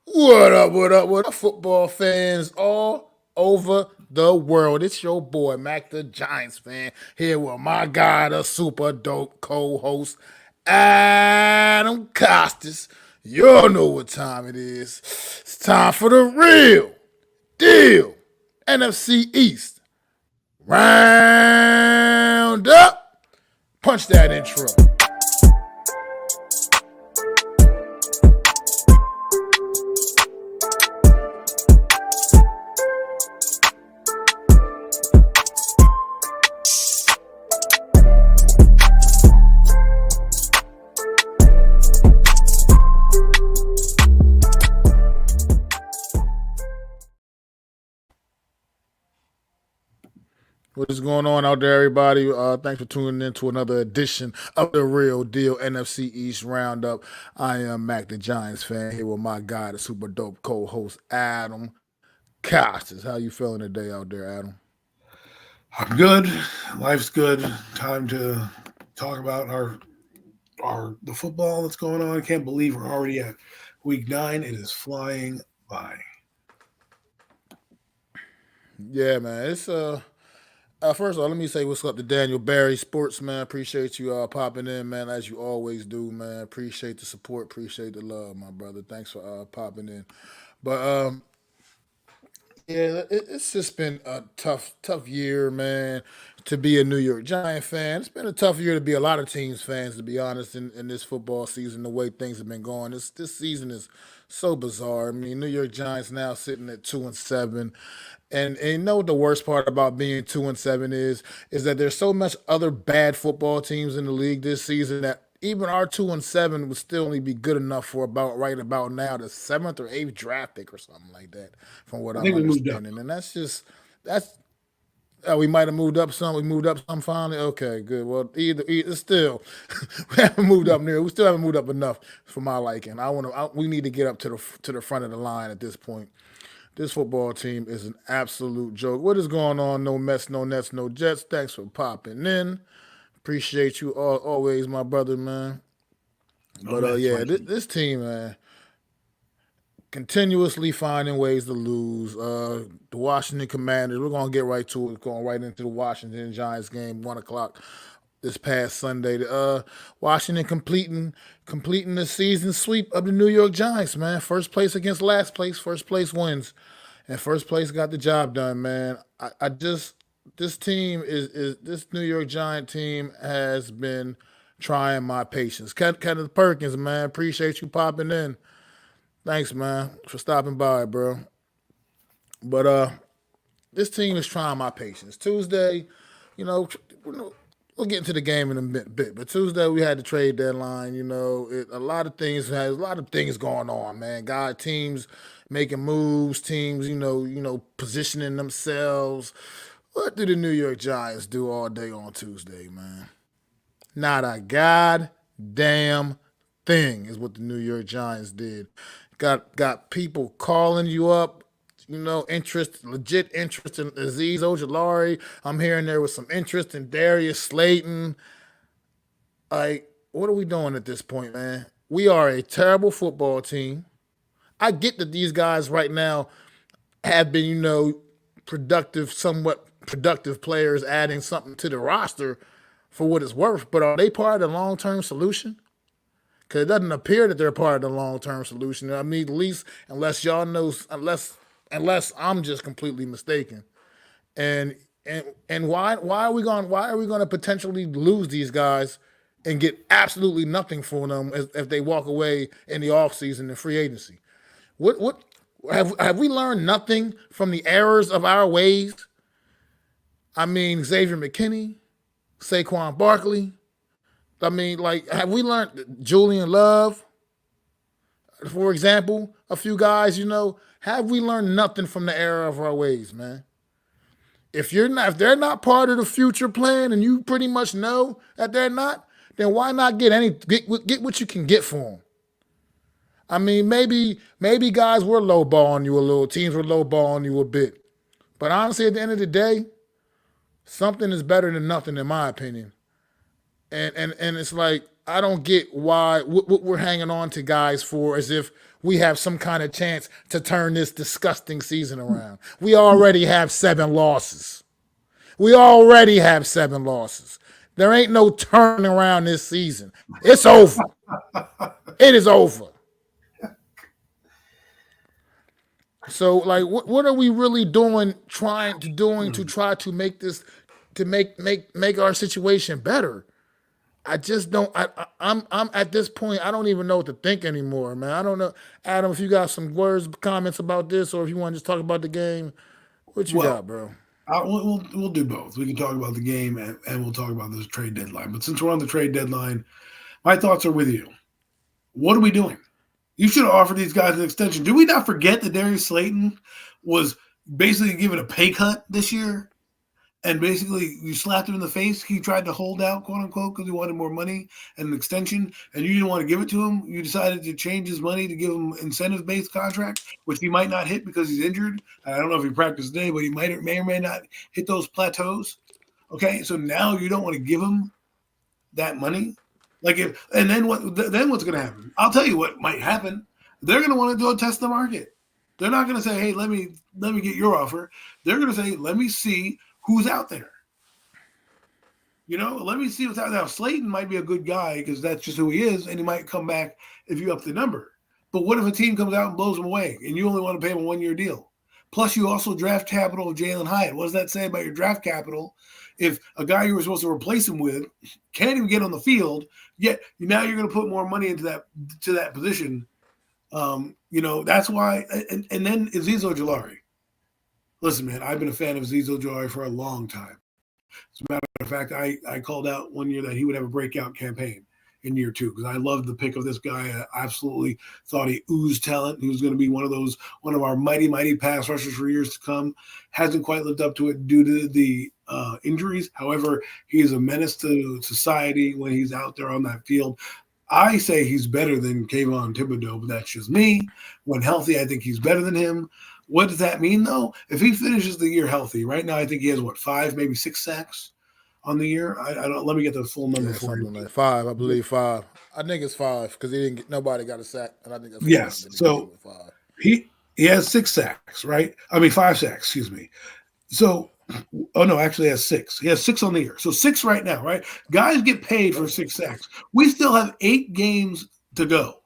What up, what up, football fans all over the world? It's your boy, Mac the Giants fan, here with my guy, the super dope co-host, Adam Costas. You all know what time it is. It's time for the real deal. NFC East Round-Up. Punch that intro. What is going on out there, everybody? Thanks for tuning in to another edition of the Real Deal NFC East Roundup. I am Mac the Giants fan here with my guy, the super dope co-host Adam Costas. How you feeling today out there, Adam? I'm good. Life's good. Time to talk about our the football that's going on. I can't believe we're already at week 9. It is flying by. Yeah, man. It's First of all, let me say what's up to Daniel Barry, sportsman. Appreciate you popping in, man, as you always do, man. Appreciate the support, appreciate the love, my brother. Thanks for popping in. But yeah, it's just been a tough year, man, to be a New York Giant fan. It's been a tough year to be a lot of teams fans, to be honest, in this football season, the way things have been going. This season is so bizarre. I mean, New York Giants now sitting at 2-7. And you know what the worst part about being 2-7 is that there's so much other bad football teams in the league this season that even our 2-7 would still only be good enough for about right about now the seventh or eighth draft pick or something like that, from what I I'm think we moved up. understanding. And that's we might have moved up some. We moved up some finally. Okay, good. Well, either still, we haven't moved up near. We still haven't moved up enough for my liking. We need to get up to the front of the line at this point. This football team is an absolute joke. What is going on? No Mets, no Nets, no Jets. Thanks for popping in. Appreciate you always, my brother, man. Oh But man, it's yeah, my this, team. this team, man, continuously finding ways to lose. The Washington Commanders. We're gonna get right to it. Going right into the Washington Giants game, 1 o'clock this past Sunday. Washington completing the season sweep of the New York Giants, man. First place against last place. First place wins, and first place got the job done, man. I just this team is this New York Giant team has been trying my patience. Kenneth Perkins, man, appreciate you popping in. Thanks, man, for stopping by, bro. But this team is trying my patience. Tuesday, you know, we'll get into the game in a bit. But Tuesday we had the trade deadline. A lot of things has a lot of things going on, man. God, teams making moves, teams, positioning themselves. What did the New York Giants do all day on Tuesday, man? Not a goddamn thing is what the New York Giants did. Got people calling you up, legit interest in Aziz Ojolari. I'm hearing there was some interest in Darius Slayton. Like, what are we doing at this point, man? We are a terrible football team. I get that these guys right now have been, somewhat productive players adding something to the roster for what it's worth, but are they part of the long term solution? Because it doesn't appear that they're part of the long term solution. I mean, at least unless y'all know, unless I'm just completely mistaken. And and why are we going to potentially lose these guys and get absolutely nothing for them if they walk away in the offseason and free agency? What have we learned nothing from the errors of our ways? I mean, Xavier McKinney, Saquon Barkley. I mean, like, have we learned Julian Love, for example, a few guys, have we learned nothing from the error of our ways, man? If they're not part of the future plan and you pretty much know that they're not, then why not get what you can get for them? I mean, maybe guys were lowballing you a little, teams were lowballing you a bit. But honestly, at the end of the day, something is better than nothing, in my opinion. And it's like I don't get why what we're hanging on to guys for as if we have some kind of chance to turn this disgusting season around. We already have 7 losses. We already have 7 losses. There ain't no turning around this season. It's over. It is over. So, like, what are we really doing? Doing to try to make this to make our situation better? I just don't. I'm at this point. I don't even know what to think anymore, man. I don't know, Adam. If you got some words, comments about this, or if you want to just talk about the game, what you Well, got, bro? we'll do both. We can talk about the game and we'll talk about this trade deadline. But since we're on the trade deadline, my thoughts are with you. What are we doing? You should have offered these guys an extension. Do we not forget that Darius Slayton was basically given a pay cut this year? And basically, you slapped him in the face. He tried to hold out, quote unquote, because he wanted more money and an extension, and you didn't want to give it to him. You decided to change his money to give him incentive-based contract, which he might not hit because he's injured. I don't know if he practiced today, but he may or may not hit those plateaus. Okay, so now you don't want to give him that money. Then what's going to happen? I'll tell you what might happen. They're going to want to go test the market. They're not going to say, "Hey, let me get your offer." They're going to say, "Let me see who's out there." Let me see what's out there. Now, Slayton might be a good guy because that's just who he is, and he might come back if you up the number. But what if a team comes out and blows him away, and you only want to pay him a 1-year deal? Plus, you also draft capital of Jalen Hyatt. What does that say about your draft capital? If a guy you were supposed to replace him with can't even get on the field, yet now you're going to put more money into that position. That's why. And then Azeez Ojulari. Listen, man, I've been a fan of Azeez Ojulari for a long time. As a matter of fact, I called out one year that he would have a breakout campaign in year 2 because I loved the pick of this guy. I absolutely thought he oozed talent. He was going to be one of our mighty, mighty pass rushers for years to come. Hasn't quite lived up to it due to the injuries. However, he is a menace to society when he's out there on that field. I say he's better than Kayvon Thibodeau, but that's just me. When healthy, I think he's better than him. What does that mean, though? If he finishes the year healthy, right now I think he has, 5, maybe 6 sacks on the year? I don't. Let me get the full number for you. Something like 5, I believe 5. I think it's 5 because nobody got a sack, and I think that's Yes. So 5. he has 6 sacks, right? I mean 5 sacks. Excuse me. So, actually he has 6. He has 6 on the year. So 6 right now, right? Guys get paid for 6 sacks. We still have 8 games to go,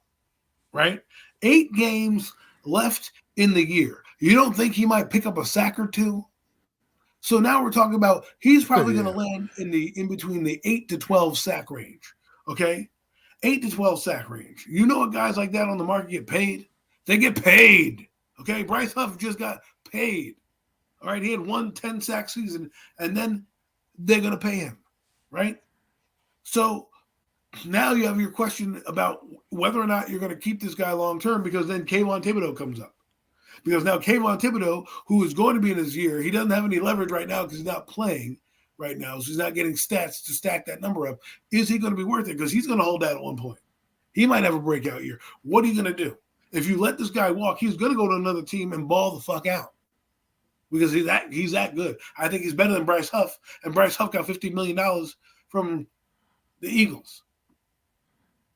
right? 8 games left in the year. You don't think he might pick up a sack or 2? So now we're talking about he's probably going to land in between the 8 to 12 sack range. Okay, 8 to 12 sack range. You know what guys like that on the market get paid? They get paid. Okay, Bryce Huff just got paid. All right, he had 1 10-sack season, and then they're going to pay him, right? So now you have your question about whether or not you're going to keep this guy long term because then Kayvon Thibodeau comes up. Because now Kayvon Thibodeau, who is going to be in his year, he doesn't have any leverage right now because he's not playing right now. So he's not getting stats to stack that number up. Is he going to be worth it? Because he's going to hold that at one point. He might have a breakout year. What are you going to do? If you let this guy walk, he's going to go to another team and ball the fuck out. Because he's that good. I think he's better than Bryce Huff. And Bryce Huff got $50 million from the Eagles.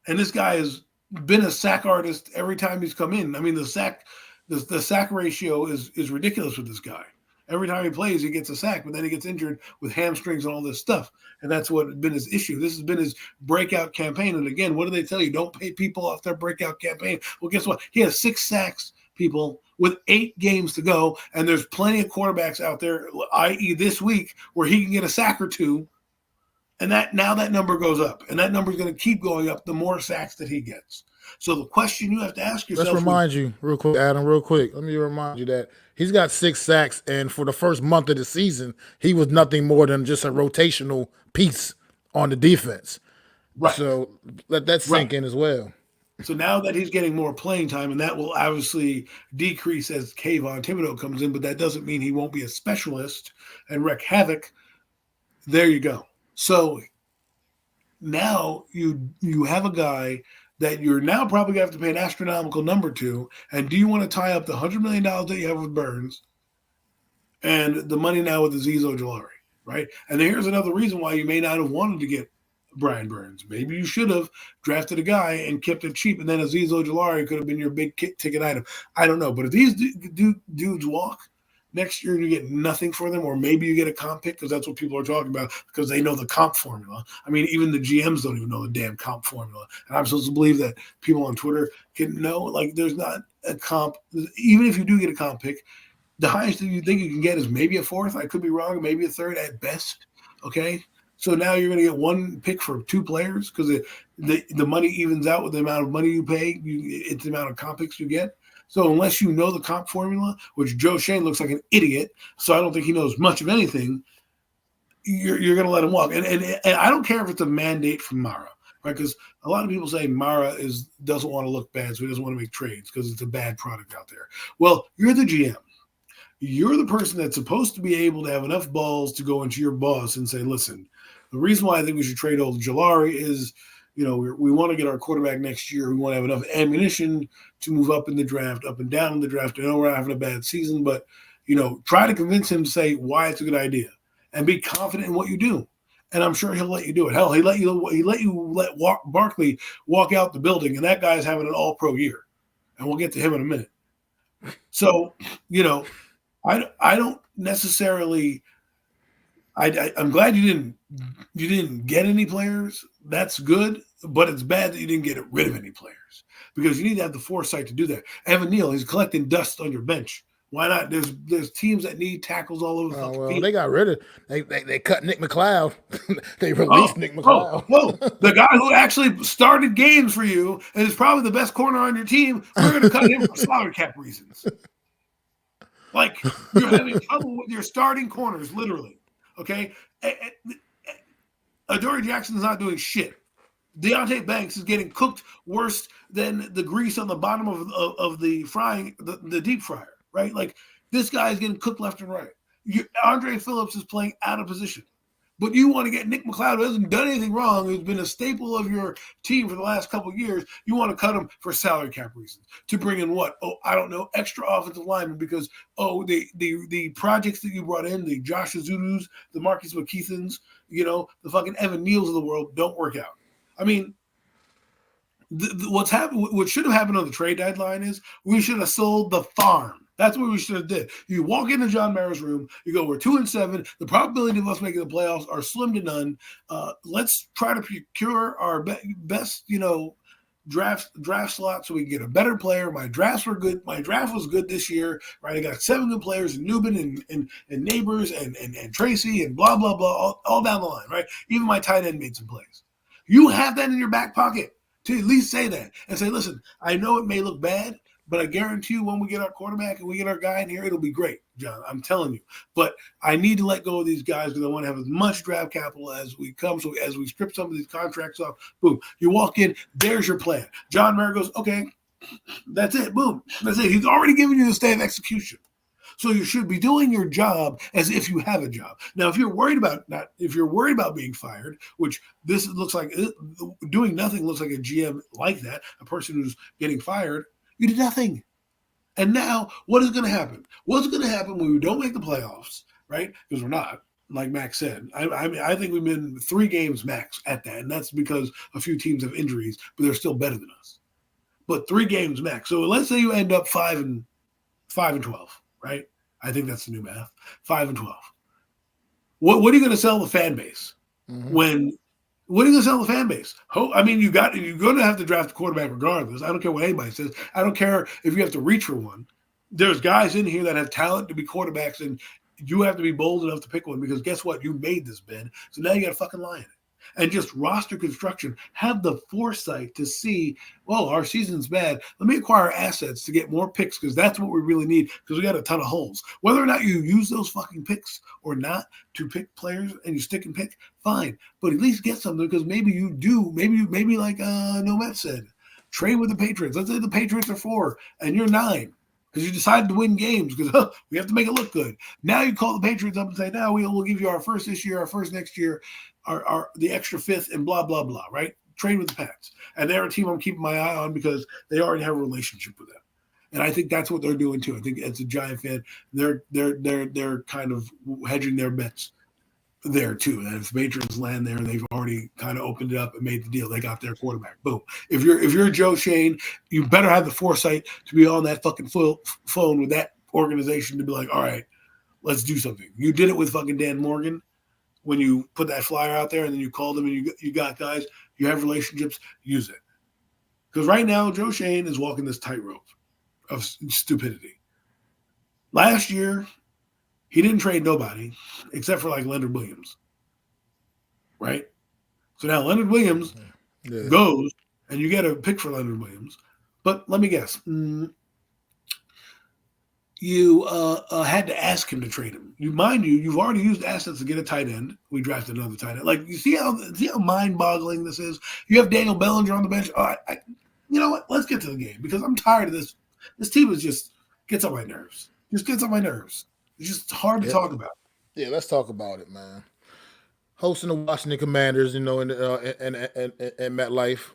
And this guy has been a sack artist every time he's come in. I mean, the sack ratio is ridiculous with this guy. Every time he plays, he gets a sack, but then he gets injured with hamstrings and all this stuff. And that's what has been his issue. This has been his breakout campaign. And again, what do they tell you? Don't pay people off their breakout campaign. Well, guess what? He has 6 sacks, people, with 8 games to go. And there's plenty of quarterbacks out there, i.e. this week, where he can get a sack or 2. And that number goes up. And that number is going to keep going up the more sacks that he gets. So the question you have to ask yourself. Let's remind you real quick, Adam, real quick. Let me remind you that he's got 6 sacks, and for the first month of the season, he was nothing more than just a rotational piece on the defense. Right. So let that sink in as well. So now that he's getting more playing time, and that will obviously decrease as Kayvon Thibodeau comes in, but that doesn't mean he won't be a specialist and wreak havoc. There you go. So now you have a guy that you're now probably going to have to pay an astronomical number to. And do you want to tie up the $100 million that you have with Burns and the money now with Azeez Ojulari, right? And here's another reason why you may not have wanted to get Brian Burns. Maybe you should have drafted a guy and kept it cheap, and then Azeez Ojulari could have been your big ticket item. I don't know. But if these dudes walk next year and you get nothing for them, or maybe you get a comp pick because that's what people are talking about because they know the comp formula. I mean, even the GMs don't even know the damn comp formula. And I'm supposed to believe that people on Twitter can know, like, there's not a comp. Even if you do get a comp pick, the highest that you think you can get is maybe a fourth. I could be wrong, maybe a third at best. Okay. So now you're going to get one pick for two players because the money evens out with the amount of money you pay. It's the amount of comp picks you get. So unless you know the comp formula, which Joe Shane looks like an idiot, so I don't think he knows much of anything, you're going to let him walk. And I don't care if it's a mandate from Mara, right? Because a lot of people say Mara doesn't want to look bad, so he doesn't want to make trades because it's a bad product out there. Well, you're the GM. You're the person that's supposed to be able to have enough balls to go into your boss and say, listen, the reason why I think we should trade Ojulari is, we want to get our quarterback next year. We want to have enough ammunition to move up in the draft, up and down in the draft. I know we're having a bad season, but, try to convince him to say why it's a good idea and be confident in what you do. And I'm sure he'll let you do it. Hell, he let Barkley walk out the building, and that guy's having an all-pro year. And we'll get to him in a minute. So, I don't necessarily. I'm glad you didn't get any players. That's good, but it's bad that you didn't get rid of any players because you need to have the foresight to do that. Evan Neal, he's collecting dust on your bench. Why not? There's teams that need tackles all over the fucking field. They got rid of. They cut Nick McLeod. They released Nick McLeod. The guy who actually started games for you and is probably the best corner on your team. We're going to cut him for salary cap reasons. Like, you're having trouble with your starting corners, literally. Okay? Adoree Jackson's not doing shit. Deontay Banks is getting cooked worse than the grease on the bottom of the frying, the deep fryer, right? Like, this guy is getting cooked left and right. Andre Phillips is playing out of position. But you want to get Nick McLeod, who hasn't done anything wrong, who's been a staple of your team for the last couple of years. You want to cut him for salary cap reasons. To bring in what? Oh, I don't know, extra offensive linemen because, the projects that you brought in, the Josh Azudus, the Marcus McKeithans, the fucking Evan Neals of the world don't work out. I mean, what should have happened on the trade deadline is we should have sold the farm. That's what we should have did. You walk into John Mara's room, you go, we're 2-7. The probability of us making the playoffs are slim to none. Let's try to procure our best, draft slot so we can get a better player. My drafts were good. My draft was good this year, right? I got 7 good players in Newman and Neighbors and Tracy and blah, blah, blah, all down the line, right? Even my tight end made some plays. You have that in your back pocket to at least say that and say, listen, I know it may look bad, but I guarantee you when we get our quarterback and we get our guy in here, it'll be great, John. I'm telling you. But I need to let go of these guys because I want to have as much draft capital as we come. So as we strip some of these contracts off, boom, you walk in, there's your plan. John Mara goes, okay, that's it, boom. That's it. He's already given you the state of execution. So you should be doing your job as if you have a job. Now, if you're worried about being fired, which this looks like, doing nothing looks like a GM like that, a person who's getting fired, you did nothing. And now, what is going to happen? What's going to happen when we don't make the playoffs, right? Because we're not, like Max said. I think we've been 3 games max at that, and that's because a few teams have injuries, but they're still better than us. But 3 games max. So let's say you end up 5-12, right? I think that's the new math. 5-12. What are you going to sell the fan base when? What are you going to sell the fan base? You're going to have to draft a quarterback regardless. I don't care what anybody says. I don't care if you have to reach for one. There's guys in here that have talent to be quarterbacks, and you have to be bold enough to pick one because guess what? You made this bed, so now you got to fucking lie in it. And just roster construction, have the foresight to see, well, our season's bad. Let me acquire assets to get more picks because that's what we really need because we got a ton of holes. Whether or not you use those fucking picks or not to pick players and you stick and pick, fine. But at least get something because maybe you do. Maybe like Nomad said, trade with the Patriots. Let's say the Patriots are 4 and you're 9. Because you decided to win games because we have to make it look good. Now you call the Patriots up and say, no, we'll give you our first this year, our first next year, the extra 5th and blah, blah, blah, right? Trade with the Pats. And they're a team I'm keeping my eye on because they already have a relationship with them. And I think that's what they're doing too. I think as a Giant fan, they're kind of hedging their bets there too. And if Patriots land there, they've already kind of opened it up and made the deal. They got their quarterback. Boom. If you're Joe Shane, you better have the foresight to be on that fucking phone with that organization to be like, all right, let's do something. You did it with fucking Dan Morgan when you put that flyer out there, and then you called them, and you got guys. You have relationships. Use it. Because right now, Joe Shane is walking this tightrope of stupidity. Last year, he didn't trade nobody except for like Leonard Williams, right? So now Leonard Williams goes, and you get a pick for Leonard Williams. But let me guess, you had to ask him to trade him. Mind you, you've already used assets to get a tight end. We drafted another tight end. Like, you see how mind-boggling this is? You have Daniel Bellinger on the bench. All right, you know what? Let's get to the game because I'm tired of this. This team is just gets on my nerves. Just gets on my nerves. It's just hard to talk about. Yeah, let's talk about it, man. Hosting the Washington Commanders, in MetLife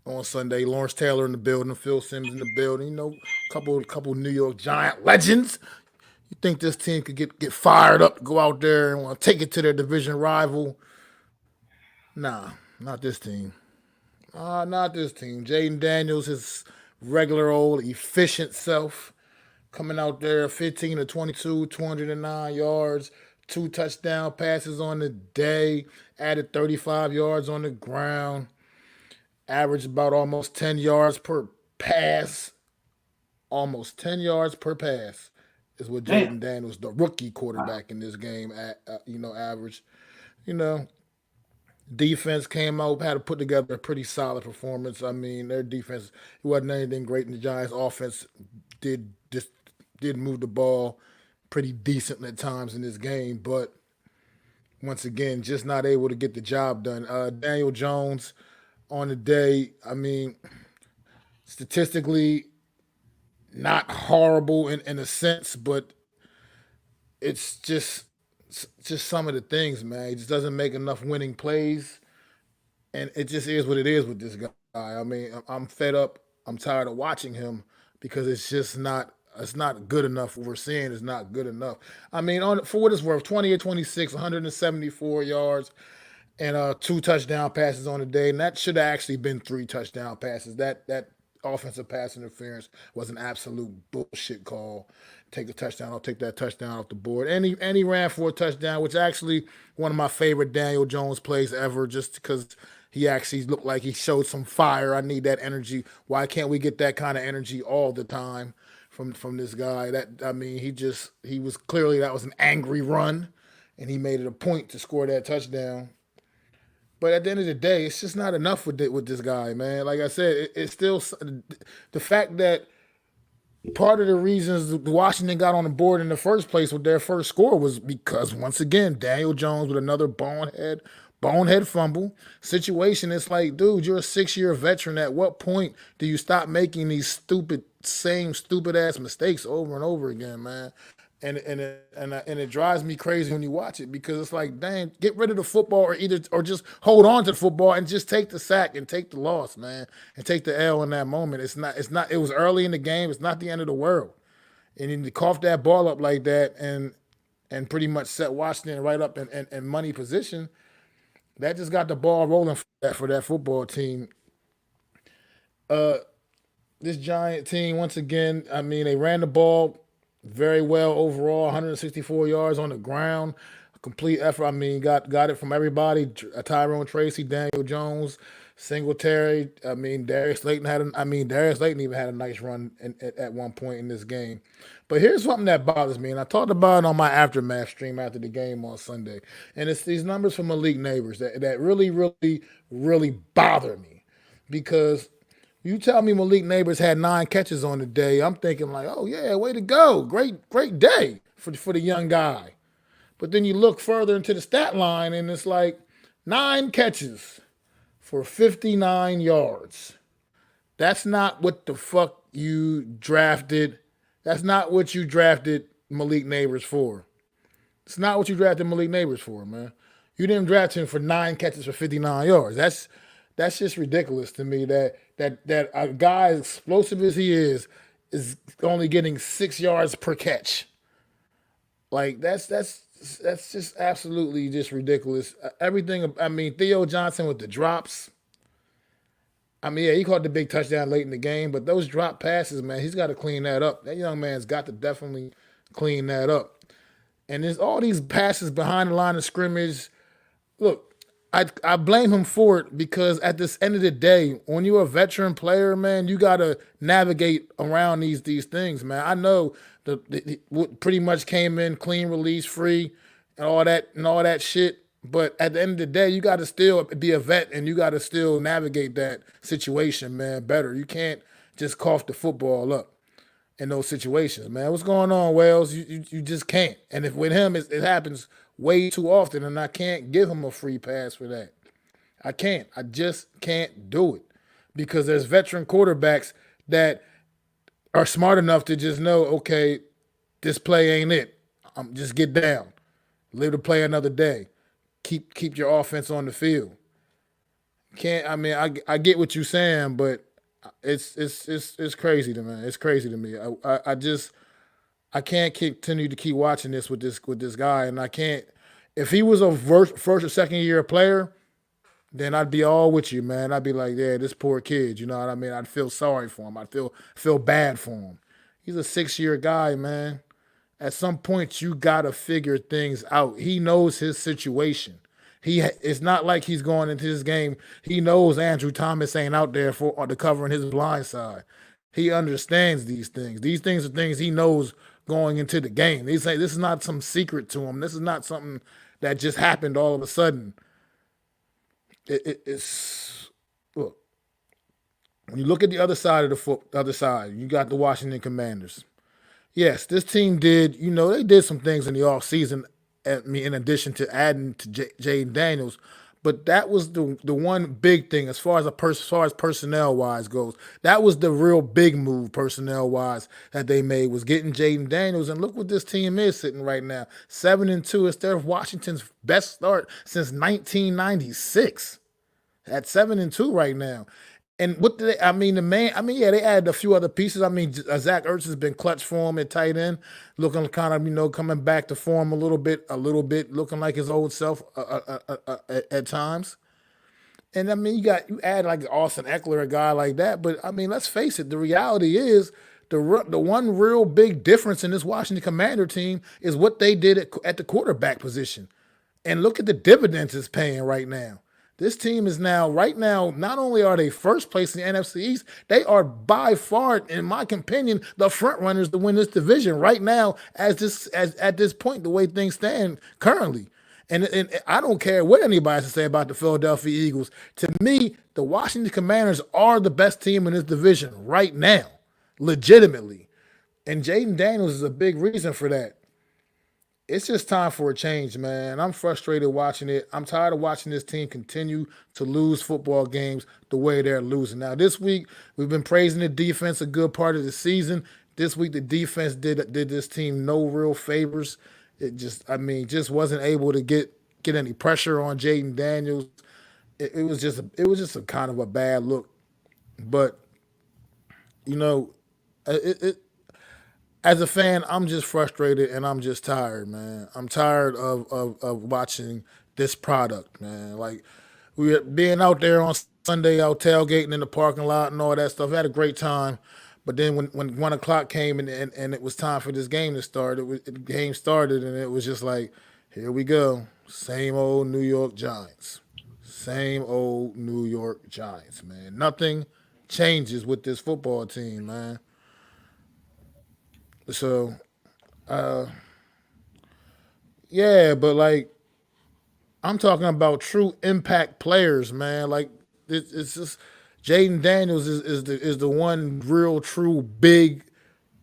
on Sunday. Lawrence Taylor in the building, Phil Simms in the building. Couple New York Giant legends. You think this team could get fired up to go out there and want to take it to their division rival? Nah, not this team. Not this team. Jaden Daniels, his regular old efficient self, coming out there 15 to 22, 209 yards, 2 touchdown passes on the day, added 35 yards on the ground, averaged about almost 10 yards per pass. Almost 10 yards per pass is what Jaden Daniels, the rookie quarterback in this game, averaged. Defense came out, had to put together a pretty solid performance. I mean, their defense, it wasn't anything great, and the Giants' offense did move the ball pretty decent at times in this game, but once again, just not able to get the job done. Daniel Jones on the day, I mean, statistically, not horrible in a sense, but it's just some of the things, man. He just doesn't make enough winning plays, and it just is what it is with this guy. I mean, I'm fed up. I'm tired of watching him because it's just not. It's not good enough. What we're seeing is not good enough. I mean, for what it's worth, 28-26, 174 yards, and 2 touchdown passes on the day, and that should have actually been 3 touchdown passes. That offensive pass interference was an absolute bullshit call. Take the touchdown. I'll take that touchdown off the board. And he ran for a touchdown, which actually one of my favorite Daniel Jones plays ever, just because he actually looked like he showed some fire. I need that energy. Why can't we get that kind of energy all the time from this guy? He was clearly, that was an angry run, and he made it a point to score that touchdown. But at the end of the day, it's just not enough with this guy, man. Like I said, it's still the fact that part of the reasons Washington got on the board in the first place with their first score was because, once again, Daniel Jones with another bonehead fumble situation. It's like, dude, you're a 6-year veteran. At what point do you stop making these stupid ass mistakes over and over again, man? And it drives me crazy when you watch it, because it's like, dang, get rid of the football, or just hold on to the football and just take the sack and take the loss, man, and take the L in that moment. It's not. It was early in the game. It's not the end of the world. And you cough that ball up like that and pretty much set Washington right up in money position. That just got the ball rolling for that football team. This Giant team, once again, I mean, they ran the ball very well overall, 164 yards on the ground, a complete effort. I mean, got it from everybody. Tyrone Tracy, Daniel Jones, Singletary. I mean, Darius Slayton even had a nice run at one point in this game. But here's something that bothers me, and I talked about it on my Aftermath stream after the game on Sunday, and it's these numbers from Malik Neighbors that really, really, really bother me, because you tell me Malik Neighbors had 9 catches on the day, I'm thinking like, oh yeah, way to go, great day for the young guy. But then you look further into the stat line, and it's like 9 catches for 59 yards. That's not what the fuck you drafted. That's not what you drafted Malik Neighbors for. It's not what you drafted Malik Neighbors for, man. You didn't draft him for 9 catches for 59 yards. That's just ridiculous to me, that a guy as explosive as he is only getting 6 yards per catch. Like, that's That's just absolutely just ridiculous. Everything. I mean, Theo Johnson with the drops. I mean, yeah, he caught the big touchdown late in the game, but those drop passes, man, he's got to clean that up. That young man's got to definitely clean that up. And there's all these passes behind the line of scrimmage. Look, I blame him for it because at this end of the day, when you're a veteran player, man, you gotta navigate around these things, man. I know what pretty much came in clean release free and all that shit. But at the end of the day, you got to still be a vet and you got to still navigate that situation, man, better. You can't just cough the football up in those situations, man. What's going on, Wells? You just can't. And if with him, it happens way too often, and I can't give him a free pass for that. I can't. I just can't do it because there's veteran quarterbacks that are smart enough to just know, okay, this play ain't it. Just get down, live to play another day. Keep your offense on the field. Can't. I mean, I get what you're saying, but it's crazy to me. It's crazy to me. I just I can't continue to keep watching this with this guy, and I can't. If he was a first or second year player, then I'd be all with you, man. I'd be like, yeah, this poor kid. You know what I mean? I'd feel sorry for him. I'd feel bad for him. He's a 6 year guy, man. At some point, you gotta figure things out. He knows his situation. It's not like he's going into this game. He knows Andrew Thomas ain't out there for to covering his blind side. He understands these things. These things are things he knows going into the game. They say this is not some secret to him. This is not something that just happened all of a sudden. It's look when you look at the other side of the other side. You got the Washington Commanders. Yes, this team did. You know, they did some things in the offseason, in addition to adding to Jaden Daniels. But that was the one big thing as far as personnel wise goes. That was the real big move personnel wise that they made was getting Jaden Daniels. And look what this team is sitting right now, 7-2. It's their Washington's best start since 1996. At 7-2 right now. And what did they? I mean, the man. I mean, yeah, they added a few other pieces. I mean, Zach Ertz has been clutch for him at tight end, looking kind of coming back to form a little bit, looking like his old self at times. And I mean, you add like Austin Eckler, a guy like that. But I mean, let's face it. The reality is the one real big difference in this Washington Commander team is what they did at the quarterback position. And look at the dividends it's paying right now. This team is now, right now, not only are they first place in the NFC East, they are by far, in my opinion, the front runners to win this division right now as at this point, the way things stand currently. And I don't care what anybody has to say about the Philadelphia Eagles. To me, the Washington Commanders are the best team in this division right now, legitimately. And Jaden Daniels is a big reason for that. It's just time for a change, man. I'm frustrated watching it. I'm tired of watching this team continue to lose football games the way they're losing. Now, this week, we've been praising the defense a good part of the season. This week, the defense did this team no real favors. It just wasn't able to get any pressure on Jaden Daniels. It was just a kind of a bad look. But, you know, it as a fan, I'm just frustrated and I'm just tired, man. I'm tired of watching this product, man. Like we were being out there on Sunday, out tailgating in the parking lot and all that stuff. I had a great time. But then when 1 o'clock came and it was time for this game to start, the game started and it was just like, here we go. Same old New York Giants. Same old New York Giants, man. Nothing changes with this football team, man. So yeah, but like I'm talking about true impact players, man. Like it's just Jaden Daniels is the one real true big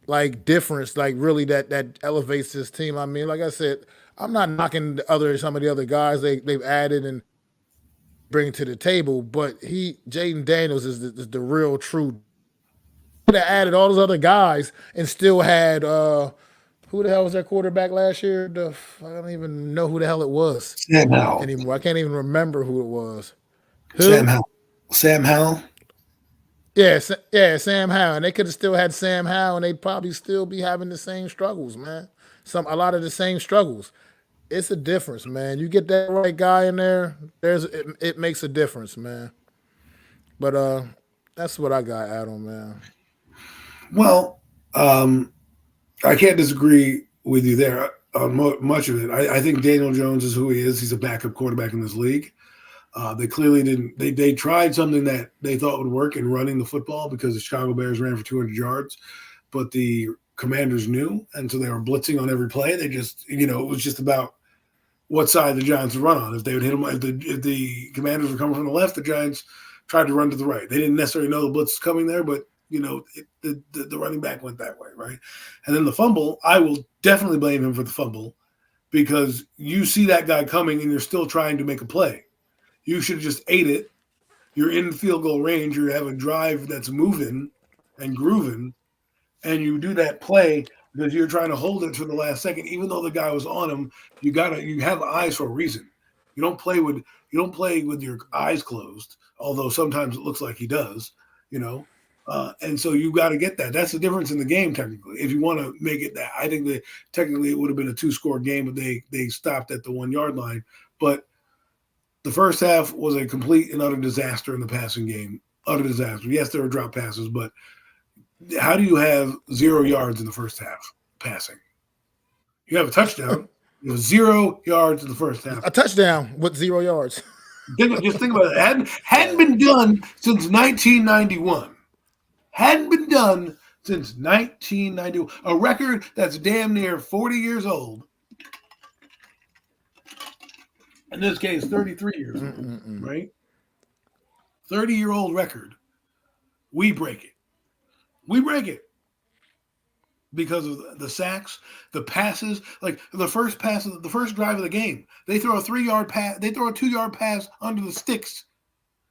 like difference, like really that elevates this team. I mean, like I said, I'm not knocking some of the other guys they've added and bring to the table, but Jaden Daniels is the real true. Could have added all those other guys and still had who the hell was their quarterback last year? I don't even know who the hell it was Sam Howell. anymore. I can't even remember who it was. Sam Who? Howell. Sam Howell. Yeah, yeah, Sam Howell. And they could have still had Sam Howell, and they'd probably still be having the same struggles, man. A lot of the same struggles. it's a difference, man. You get that right guy in there, it makes a difference, man. But that's what I got, Adam, man. Well, I can't disagree with you there on much of it. I think Daniel Jones is who he is. He's a backup quarterback in this league. They clearly didn't. They tried something that they thought would work in running the football because the Chicago Bears ran for 200 yards, but the Commanders knew, and so they were blitzing on every play. They just, it was just about what side the Giants would run on. If they would hit them, if the Commanders were coming from the left, the Giants tried to run to the right. They didn't necessarily know the blitz was coming there, but the running back went that way, right? And then the fumble, I will definitely blame him for the fumble because you see that guy coming and you're still trying to make a play. You should have just ate it. You're in field goal range. You have a drive that's moving and grooving, and you do that play because you're trying to hold it for the last second, even though the guy was on him. You have eyes for a reason. You don't play with your eyes closed, although sometimes it looks like he does, and so you got to get that. That's the difference in the game, technically. If you want to make it that, I think that technically it would have been a 2-score game, but they stopped at the 1-yard line. But the first half was a complete and utter disaster in the passing game. Utter disaster. Yes, there were drop passes, but how do you have 0 yards in the first half passing? You have a touchdown. You have 0 yards in the first half. A touchdown with 0 yards. Just think about it. Hadn't been done since 1991. Hadn't been done since 1991. A record that's damn near 40 years old. In this case, 33 years old, right? 30-year-old record. We break it. We break it. Because of the sacks, the passes, like the first drive of the game. They throw a 3-yard pass, they throw a 2-yard pass under the sticks,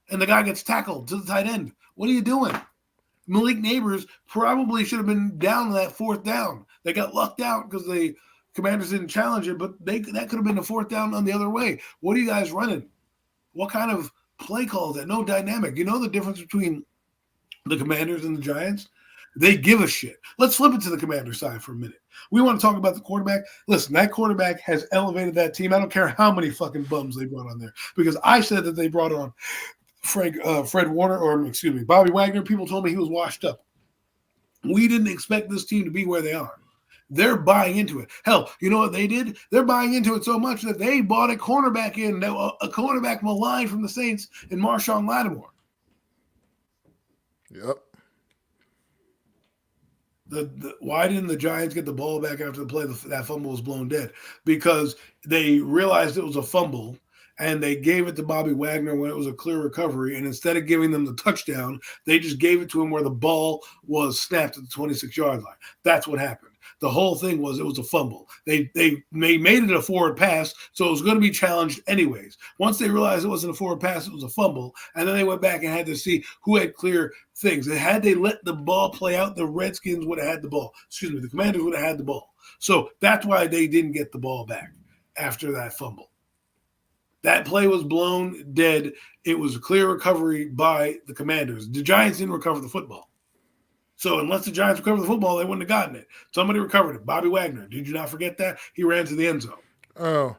and the guy gets tackled to the tight end. What are you doing? Malik Neighbors probably should have been down that 4th down. They got lucked out because the Commanders didn't challenge it, but that could have been a 4th down on the other way. What are you guys running? What kind of play call is that? No dynamic. You know the difference between the Commanders and the Giants? They give a shit. Let's flip it to the Commander side for a minute. We want to talk about the quarterback. Listen, that quarterback has elevated that team. I don't care how many fucking bums they brought on there. Because I said that they brought on Fred Warner, Bobby Wagner. People told me he was washed up. We didn't expect this team to be where they are. They're buying into it. Hell, you know what they did? They're buying into it so much that they bought a cornerback a cornerback maligned from the Saints in Marshawn Lattimore. Yep. Why didn't the Giants get the ball back after the play? That fumble was blown dead because they realized it was a fumble and they gave it to Bobby Wagner when it was a clear recovery. And instead of giving them the touchdown, they just gave it to him where the ball was snapped at the 26-yard line. That's what happened. The whole thing was it was a fumble. They made it a forward pass, so it was going to be challenged anyways. Once they realized it wasn't a forward pass, it was a fumble, and then they went back and had to see who had clear things. And had they let the ball play out, the Redskins would have had the ball. The Commanders would have had the ball. So that's why they didn't get the ball back after that fumble. That play was blown dead. It was a clear recovery by the Commanders. The Giants didn't recover the football. So unless the Giants recovered the football, they wouldn't have gotten it. Somebody recovered it. Bobby Wagner. Did you not forget that? He ran to the end zone. Oh.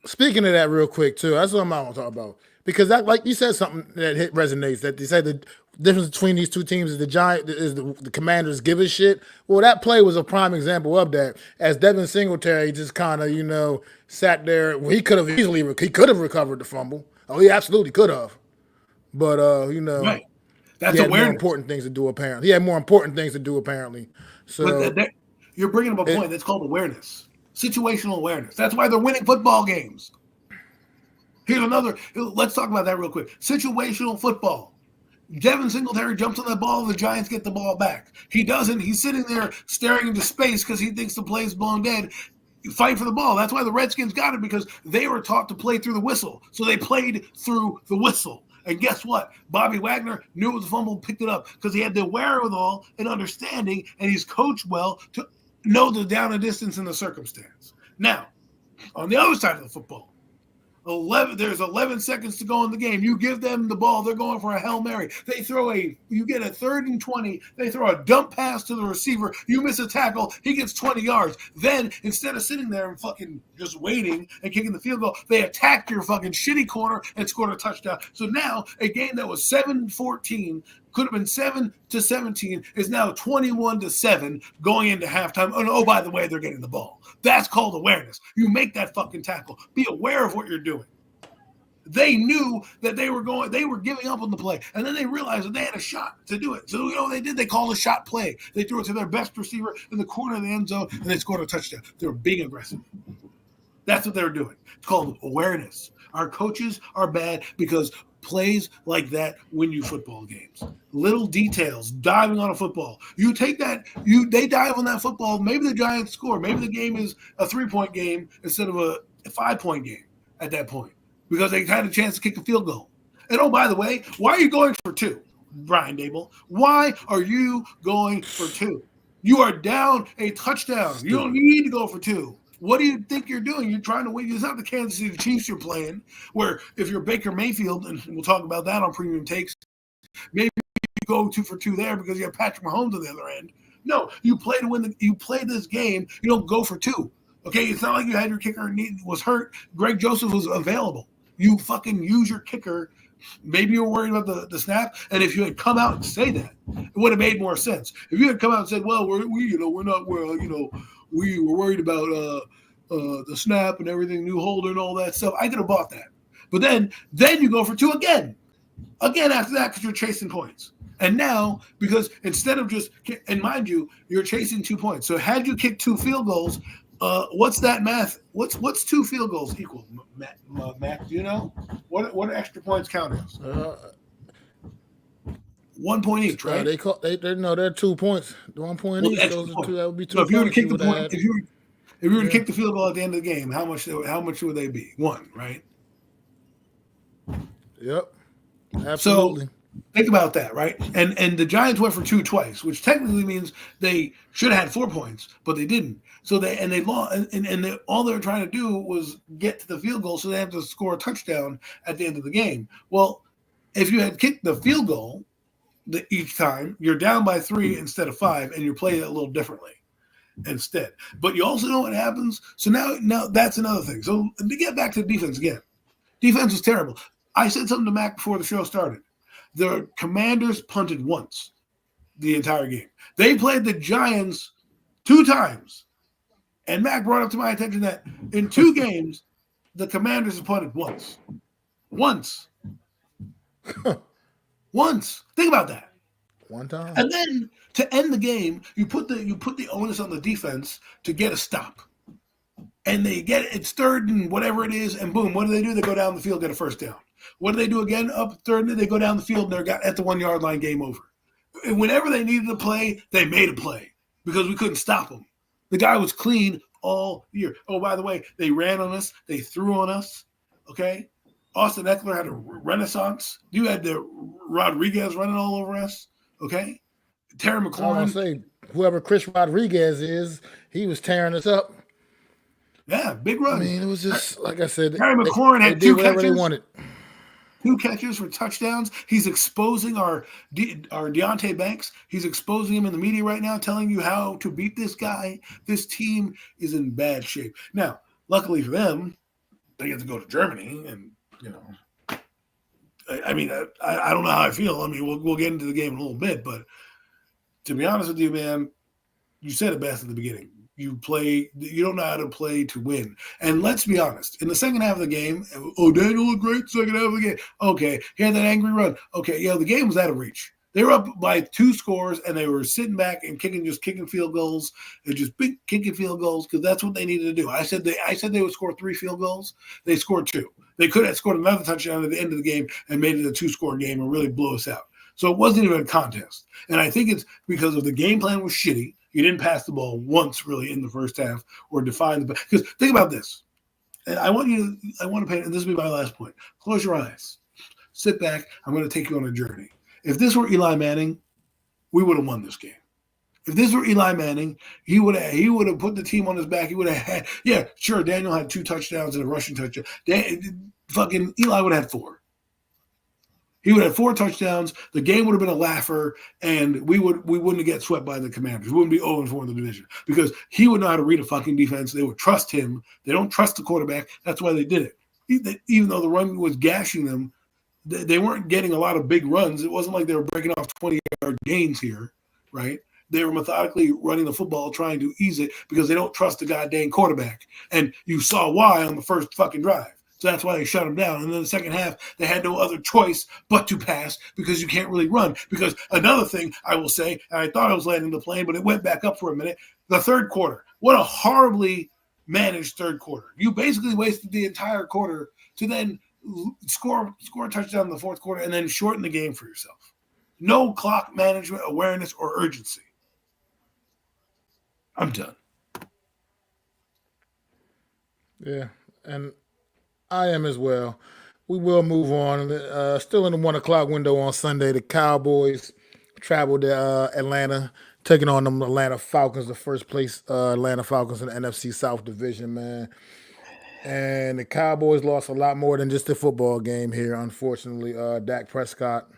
Speaking of that real quick, too, that's what I'm want to talk about. Because that, like you said, something that resonates, that they said the difference between these two teams is the Commanders give a shit. Well, that play was a prime example of that. As Devin Singletary just kind of, sat there. Well, he could have recovered the fumble. Oh, he absolutely could have. But, right. That's he had awareness. more important things to do, apparently. He had more important things to do, apparently. So you're bringing up a point that's called awareness. Situational awareness. That's why they're winning football games. Here's another. Let's talk about that real quick. Situational football. Devin Singletary jumps on that ball. The Giants get the ball back. He doesn't. He's sitting there staring into space because he thinks the play's blown dead. You fight for the ball. That's why the Redskins got it, because they were taught to play through the whistle. So they played through the whistle. And guess what? Bobby Wagner knew it was a fumble, picked it up because he had the wherewithal and understanding, and he's coached well to know the down and distance and the circumstance. Now, on the other side of the football, There's 11 seconds to go in the game. You give them the ball. They're going for a Hail Mary. You get a 3rd and 20. They throw a dump pass to the receiver. You miss a tackle. He gets 20 yards. Then instead of sitting there and fucking just waiting and kicking the field goal, they attacked your fucking shitty corner and scored a touchdown. So now a game that was 7-14 could have been 7-17 is now 21-7 going into halftime. Oh, by the way, they're getting the ball. That's called awareness. You make that fucking tackle. Be aware of what you're doing. They knew that they were giving up on the play. And then they realized that they had a shot to do it. So, you know what they did? They called a shot play. They threw it to their best receiver in the corner of the end zone, and they scored a touchdown. They were being aggressive. That's what they were doing. It's called awareness. Our coaches are bad because plays like that win you football games. Little details, diving on a football. You take that, they dive on that football. Maybe the Giants score. Maybe the game is a 3-point game instead of a 5-point game at that point because they had a chance to kick a field goal. And oh, by the way, why are you going for 2, Brian Dable? Why are you going for 2? You are down a touchdown. You don't need to go for 2. What do you think you're doing? You're trying to win. It's not the Kansas City Chiefs you're playing, where if you're Baker Mayfield, and we'll talk about that on Premium Takes, maybe you go 2 for 2 there because you have Patrick Mahomes on the other end. No, you play to win. You play this game. You don't go for 2. Okay, it's not like you had your kicker was hurt. Greg Joseph was available. You fucking use your kicker. Maybe you were worried about the snap, and if you had come out and say that, it would have made more sense. If you had come out and said, "Well, we're not we were worried about the snap and everything, new holder and all that stuff," I could have bought that. But then you go for 2 again after that because you're chasing points. And now, because instead of just, and mind you, you're chasing 2 points. So had you kicked 2 field goals, what's that math? What's 2 field goals equal? Matt, do you know? What extra points count as? 1 point each, right? They're 2 points. 1 point each. Those are 2. That would be 2. So if you were to kick the point, if you were to kick the field goal at the end of the game, how much would they be? 1, right? Yep. Absolutely. So think about that, right? And the Giants went for 2 twice, which technically means they should have had 4 points, but they didn't. So they lost, and all they were trying to do was get to the field goal, so they have to score a touchdown at the end of the game. Well, if you had kicked the field goal each time, you're down by 3 instead of 5, and you're playing it a little differently instead. But you also know what happens. So now that's another thing. So to get back to defense again, defense was terrible. I said something to Mac before the show started. The Commanders punted once the entire game. They played the Giants 2 times. And Mac brought up to my attention that in 2 games, the Commanders have punted once. Once. Think about that. 1 time. And then to end the game, you put the onus on the defense to get a stop. And it's 3rd and whatever it is, and boom, what do? They go down the field, get a first down. What do they do again? Up 3rd, they go down the field, and they're at the 1 yard line, game over. And whenever they needed to play, they made a play because we couldn't stop them. The guy was clean all year. Oh, by the way, they ran on us. They threw on us. Okay? Austin Eckler had a renaissance. You had the Rodriguez running all over us. Okay? Terry McLaurin. I want to say, whoever Chris Rodriguez is, he was tearing us up. Yeah, big run. I mean, it was just, like I said, Terry McLaurin had 2 catches. They wanted. 2 catches for touchdowns. He's exposing our Deontay Banks. He's exposing him in the media right now, telling you how to beat this guy. This team is in bad shape. Now, luckily for them, they get to go to Germany, and I mean, I don't know how I feel. I mean, we'll get into the game in a little bit, but to be honest with you, man, you said it best at the beginning. You don't know how to play to win. And let's be honest, in the second half of the game, Daniel looked great second half of the game. Okay, he had that angry run. Okay, the game was out of reach. They were up by 2 scores, and they were sitting back and kicking field goals, and just kicking field goals because that's what they needed to do. I said they would score 3 field goals. They scored 2. They could have scored another touchdown at the end of the game and made it a 2-score game and really blew us out. So it wasn't even a contest. And I think it's because of the game plan was shitty. You didn't pass the ball once really in the first half or define the – because think about this. And I want to paint – and this will be my last point. Close your eyes. Sit back. I'm going to take you on a journey. If this were Eli Manning, we would have won this game. If this were Eli Manning, he would have put the team on his back. He would have had – yeah, sure, Daniel had 2 touchdowns and a rushing touchdown. fucking Eli would have had 4. He would have 4 touchdowns. The game would have been a laugher, and we wouldn't get swept by the Commanders. We wouldn't be 0-4 in the division because he would know how to read a fucking defense. They would trust him. They don't trust the quarterback. That's why they did it. Even though the run was gashing them, they weren't getting a lot of big runs. It wasn't like they were breaking off 20-yard gains here, right? They were methodically running the football, trying to ease it because they don't trust the goddamn quarterback. And you saw why on the first fucking drive. So that's why they shut him down. And then the second half, they had no other choice but to pass because you can't really run. Because another thing I will say, and I thought I was landing the plane, but it went back up for a minute, the third quarter. What a horribly managed third quarter. You basically wasted the entire quarter to then score a touchdown in the fourth quarter and then shorten the game for yourself. No clock management, awareness, or urgency. I'm done. Yeah, and I am as well. We will move on. Still in the 1 o'clock window on Sunday, the Cowboys traveled to Atlanta, taking on them Atlanta Falcons, the first place Atlanta Falcons in the NFC South Division, man. And the Cowboys lost a lot more than just a football game here, unfortunately. Dak Prescott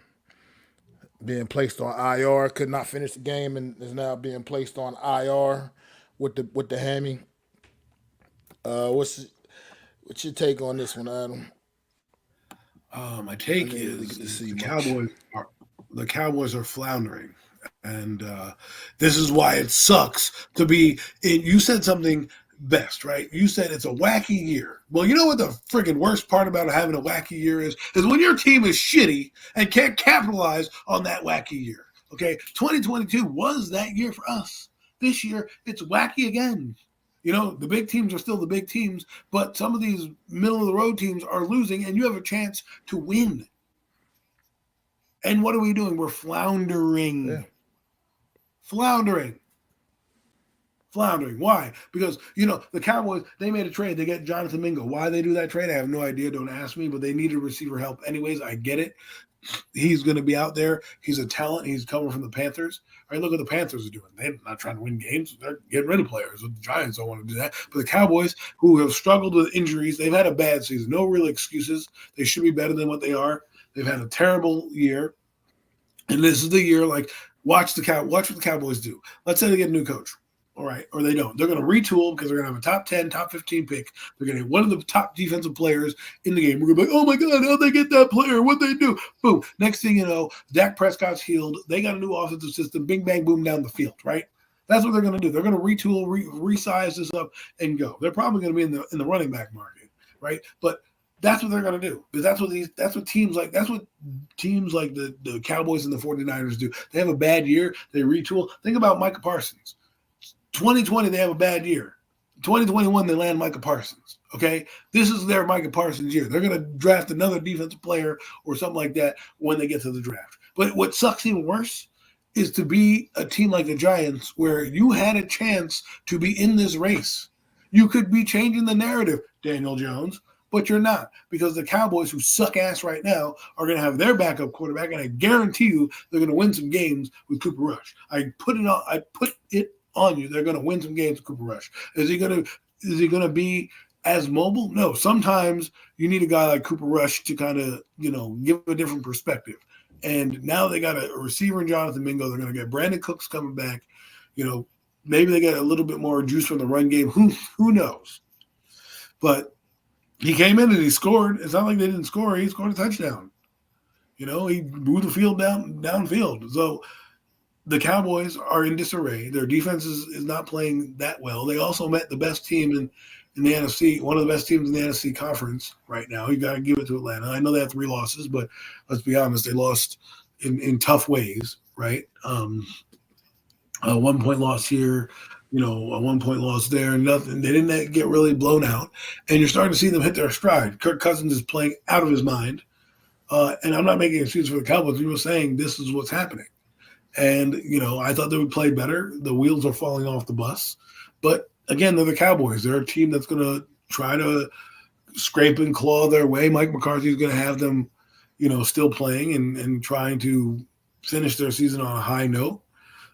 being placed on IR, could not finish the game and is now being placed on IR with the hammy. What's your take on this one, Adam? My take is the Cowboys are floundering, and this is why it sucks to be. You said something best, right? You said it's a wacky year. Well, you know what the freaking worst part about having a wacky year is when your team is shitty and can't capitalize on that wacky year. Okay, 2022 was that year for us. This year, it's wacky again. You know, the big teams are still the big teams, but some of these middle-of-the-road teams are losing, and you have a chance to win. And what are we doing? We're floundering. Yeah. Floundering. Why? Because, the Cowboys, they made a trade. They get Jonathan Mingo. Why they do that trade, I have no idea. Don't ask me, but they needed receiver help anyways. I get it. He's going to be out there. He's a talent. He's coming from the Panthers. All right, look what the Panthers are doing. They're not trying to win games. They're getting rid of players. The Giants don't want to do that. But the Cowboys, who have struggled with injuries, they've had a bad season. No real excuses. They should be better than what they are. They've had a terrible year. And this is the year, watch what the Cowboys do. Let's say they get a new coach. All right, or they don't. They're going to retool because they're going to have a top 10, top 15 pick. They're going to get one of the top defensive players in the game. We're going to be like, oh, my God, how'd they get that player? What'd they do? Boom. Next thing you know, Dak Prescott's healed. They got a new offensive system. Bing, bang, boom, down the field, right? That's what they're going to do. They're going to retool, resize this up, and go. They're probably going to be in the running back market, right? But that's what they're going to do. Because that's what teams like the Cowboys and the 49ers do. They have a bad year. They retool. Think about Micah Parsons. 2020, they have a bad year. 2021, they land Micah Parsons. Okay? This is their Micah Parsons year. They're going to draft another defensive player or something like that when they get to the draft. But what sucks even worse is to be a team like the Giants where you had a chance to be in this race. You could be changing the narrative, Daniel Jones, but you're not because the Cowboys, who suck ass right now, are going to have their backup quarterback, and I guarantee you they're going to win some games with Cooper Rush. I put it on you. They're going to win some games with Cooper Rush. Is he going to be as mobile? No. Sometimes you need a guy like Cooper Rush to kind of, give a different perspective. And now they got a receiver in Jonathan Mingo. They're going to get Brandon Cooks coming back. Maybe they get a little bit more juice from the run game. Who knows? But he came in and he scored. It's not like they didn't score. He scored a touchdown. He moved the field downfield. So the Cowboys are in disarray. Their defense is not playing that well. They also met the best team in the NFC, one of the best teams in the NFC conference right now. You got to give it to Atlanta. I know they have 3 losses, but let's be honest, they lost in tough ways, right? A 1-point loss here, a 1-point loss there, nothing. They didn't get really blown out. And you're starting to see them hit their stride. Kirk Cousins is playing out of his mind. And I'm not making excuses for the Cowboys. We were saying this is what's happening. And, I thought they would play better. The wheels are falling off the bus. But, again, they're the Cowboys. They're a team that's going to try to scrape and claw their way. Mike McCarthy is going to have them, still playing and trying to finish their season on a high note.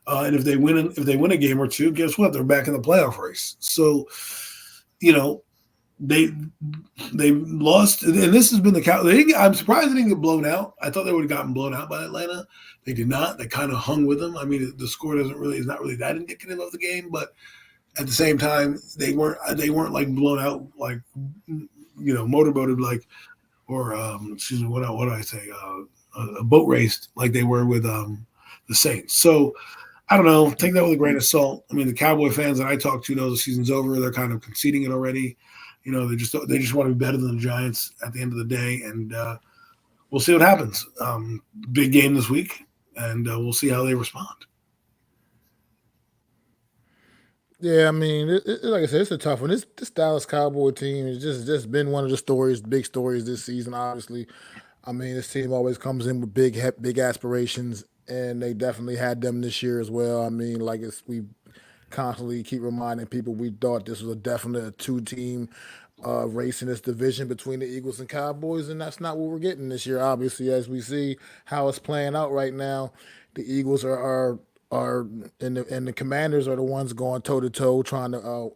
And if they win a game or two, guess what? They're back in the playoff race. So, they they lost, and this has been the count. I'm surprised they didn't get blown out. I thought they would have gotten blown out by Atlanta. They did not. They kind of hung with them. I mean, the score is not really that indicative of the game, but at the same time, they weren't like blown out, like motorboated, like, or excuse me, what do I say, a boat race like they were with the Saints. So I don't know. Take that with a grain of salt. I mean, the Cowboy fans that I talk to know the season's over. They're kind of conceding it already. They just want to be better than the Giants at the end of the day, and we'll see what happens. Big game this week, and we'll see how they respond. Yeah, I mean, like I said, it's a tough one. This Dallas Cowboy team has just been one of the stories, big stories this season. Obviously, I mean, this team always comes in with big aspirations, and they definitely had them this year as well. I mean, like we constantly keep reminding people, we thought this was a definite a two-team race in this division between the Eagles and Cowboys, and that's not what we're getting this year. Obviously, as we see how it's playing out right now, the Eagles are and the Commanders are the ones going toe to toe, trying to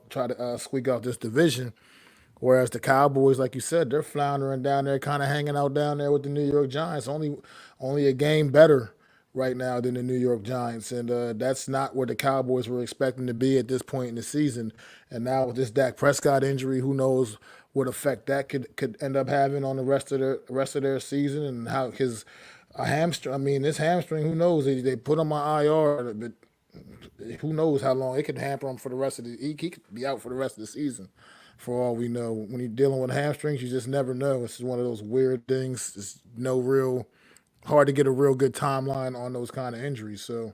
try to squeak out this division. Whereas the Cowboys, like you said, they're floundering down there, kind of hanging out down there with the New York Giants. Only a game better right now than the New York Giants, and that's not where the Cowboys were expecting to be at this point in the season. And now with this Dak Prescott injury, who knows what effect that could end up having on the rest of their season, and how his a hamstring. I mean, this hamstring, who knows? They put him on IR, but who knows how long it could hamper him for the rest of the. He could be out for the rest of the season, for all we know. When you're dealing with hamstrings, you just never know. It's just one of those weird things. It's no real hard to get a real good timeline on those kind of injuries. So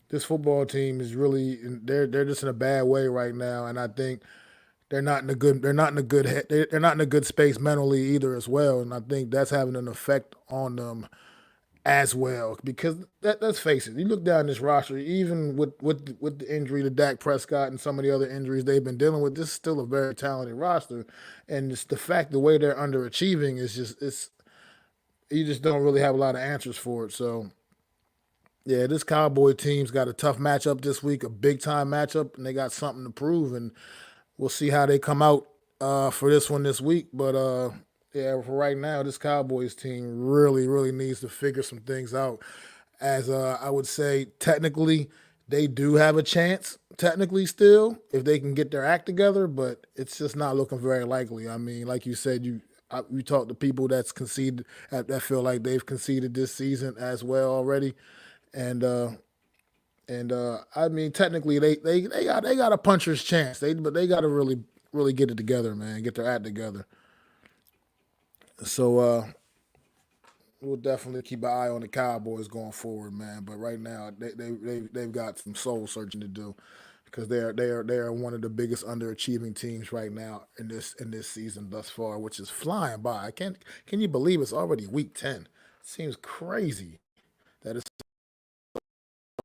this football team is really they're just in a bad way right now, and I think they're not in a good space mentally either as well, and I think that's having an effect on them as well. Because let's face it, you look down this roster, even with the injury to Dak Prescott and some of the other injuries they've been dealing with, this is still a very talented roster, and it's the fact the way they're underachieving is just it's you just don't really have a lot of answers for it. So yeah, this Cowboy team's got a tough matchup this week, a big time matchup, and they got something to prove, and we'll see how they come out for this one this week. But yeah, for right now, this Cowboys team really needs to figure some things out. As I would say, technically, they do have a chance. Technically, still, if they can get their act together, but it's just not looking very likely. I mean, like you said, you talk to people that's conceded that feel like they've conceded this season as well already, and I mean, technically, they got a puncher's chance. But they got to really get it together, man. Get their act together. So we'll definitely keep an eye on the Cowboys going forward, man. But right now, they've got some soul searching to do because they are one of the biggest underachieving teams right now in this season thus far, which is flying by. Can you believe it's already week 10? It seems crazy that it's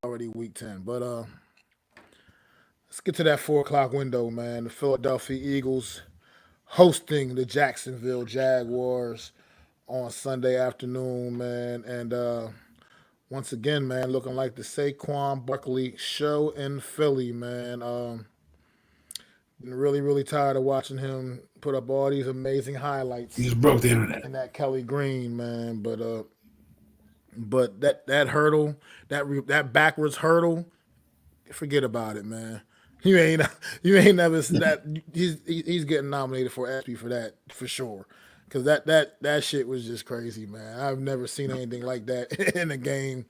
already week 10. But let's get to that 4 o'clock window, man. The Philadelphia Eagles hosting the Jacksonville Jaguars on Sunday afternoon, man. And once again, man, looking like the Saquon Barkley show in Philly, man. Been really tired of watching him put up all these amazing He highlights just broke the internet. in that Kelly Green, man. But that hurdle, that backwards hurdle, forget about it, man. You ain't you ain't never that he's getting nominated for ESPY for that for sure. Cause that shit was just crazy, man. I've never seen anything like that in a game.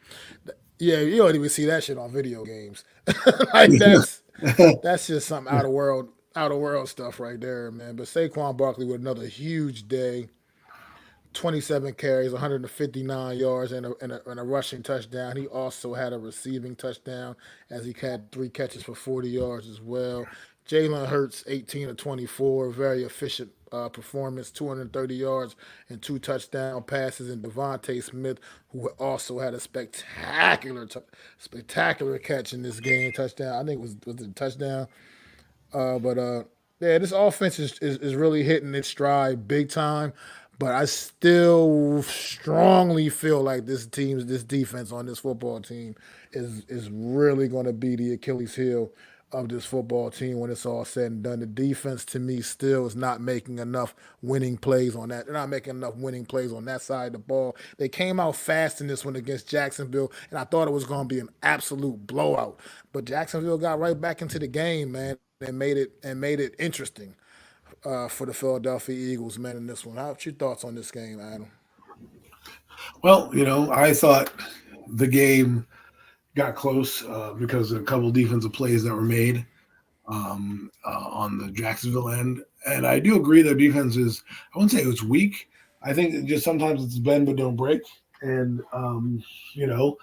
Yeah, you don't even see that shit on video games. Like that's just some out of world stuff right there, man. But Saquon Barkley with another huge day, 27 carries, 159 yards, and a rushing touchdown. He also had a receiving touchdown as he had 3 catches for 40 yards as well. Jalen Hurts, 18 of 24, very efficient performance, 230 yards and 2 touchdown passes. And Devontae Smith, who also had a spectacular catch in this game, touchdown. I think was it a touchdown. But yeah, this offense is really hitting its stride big time. But I still strongly feel like this defense on this football team is really going to be the Achilles heel of this football team when it's all said and done. The defense, to me, still is not making enough winning plays on that. They're not making enough winning plays on that side of the ball. They came out fast in this one against Jacksonville, and I thought it was going to be an absolute blowout. But Jacksonville got right back into the game, man, and made it interesting for the Philadelphia Eagles, man, in this one. What's your thoughts on this game, Adam? Well, I thought the game got close because of a couple defensive plays that were made on the Jacksonville end. And I do agree their defense is, I wouldn't say it was weak. I think just sometimes it's bend but don't break. And, you know,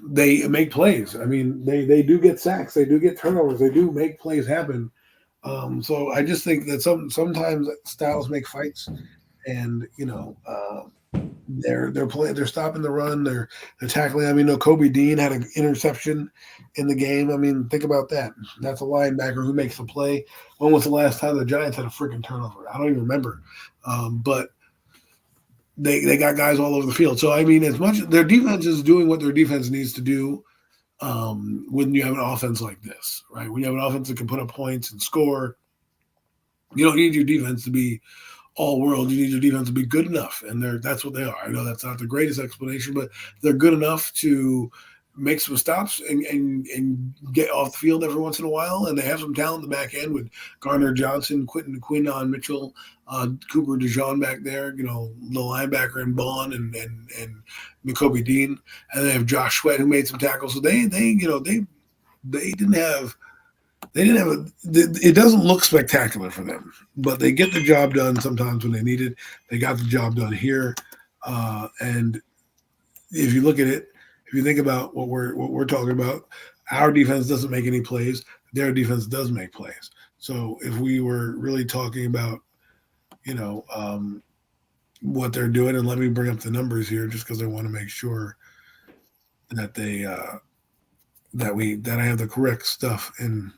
they make plays. I mean, they do get sacks. They do get turnovers. They do make plays happen. So I just think that sometimes styles make fights. And, they're stopping the run. They're tackling. I mean, no, Kobe Dean had an interception in the game. I mean, think about that. That's a linebacker who makes the play. When was the last time the Giants had a freaking turnover? I don't even remember. But they got guys all over the field. So I mean, as much their defense is doing what their defense needs to do. When you have an offense like this, right? When you have an offense that can put up points and score, you don't need your defense to be all world. You need your defense to be good enough, and that's what they are. I know that's not the greatest explanation, but they're good enough to make some stops and get off the field every once in a while. And they have some talent in the back end with Garner Johnson, Quinton Mitchell, Cooper DeJean back there. The linebacker and Bond and N'Kobe Dean, and they have Josh Sweat who made some tackles. So they didn't have. It doesn't look spectacular for them, but they get the job done sometimes when they need it. They got the job done here. And if you look at it, if you think about what we're talking about, our defense doesn't make any plays. Their defense does make plays. So if we were really talking about, what they're doing, and let me bring up the numbers here just because I want to make sure that that I have the correct stuff in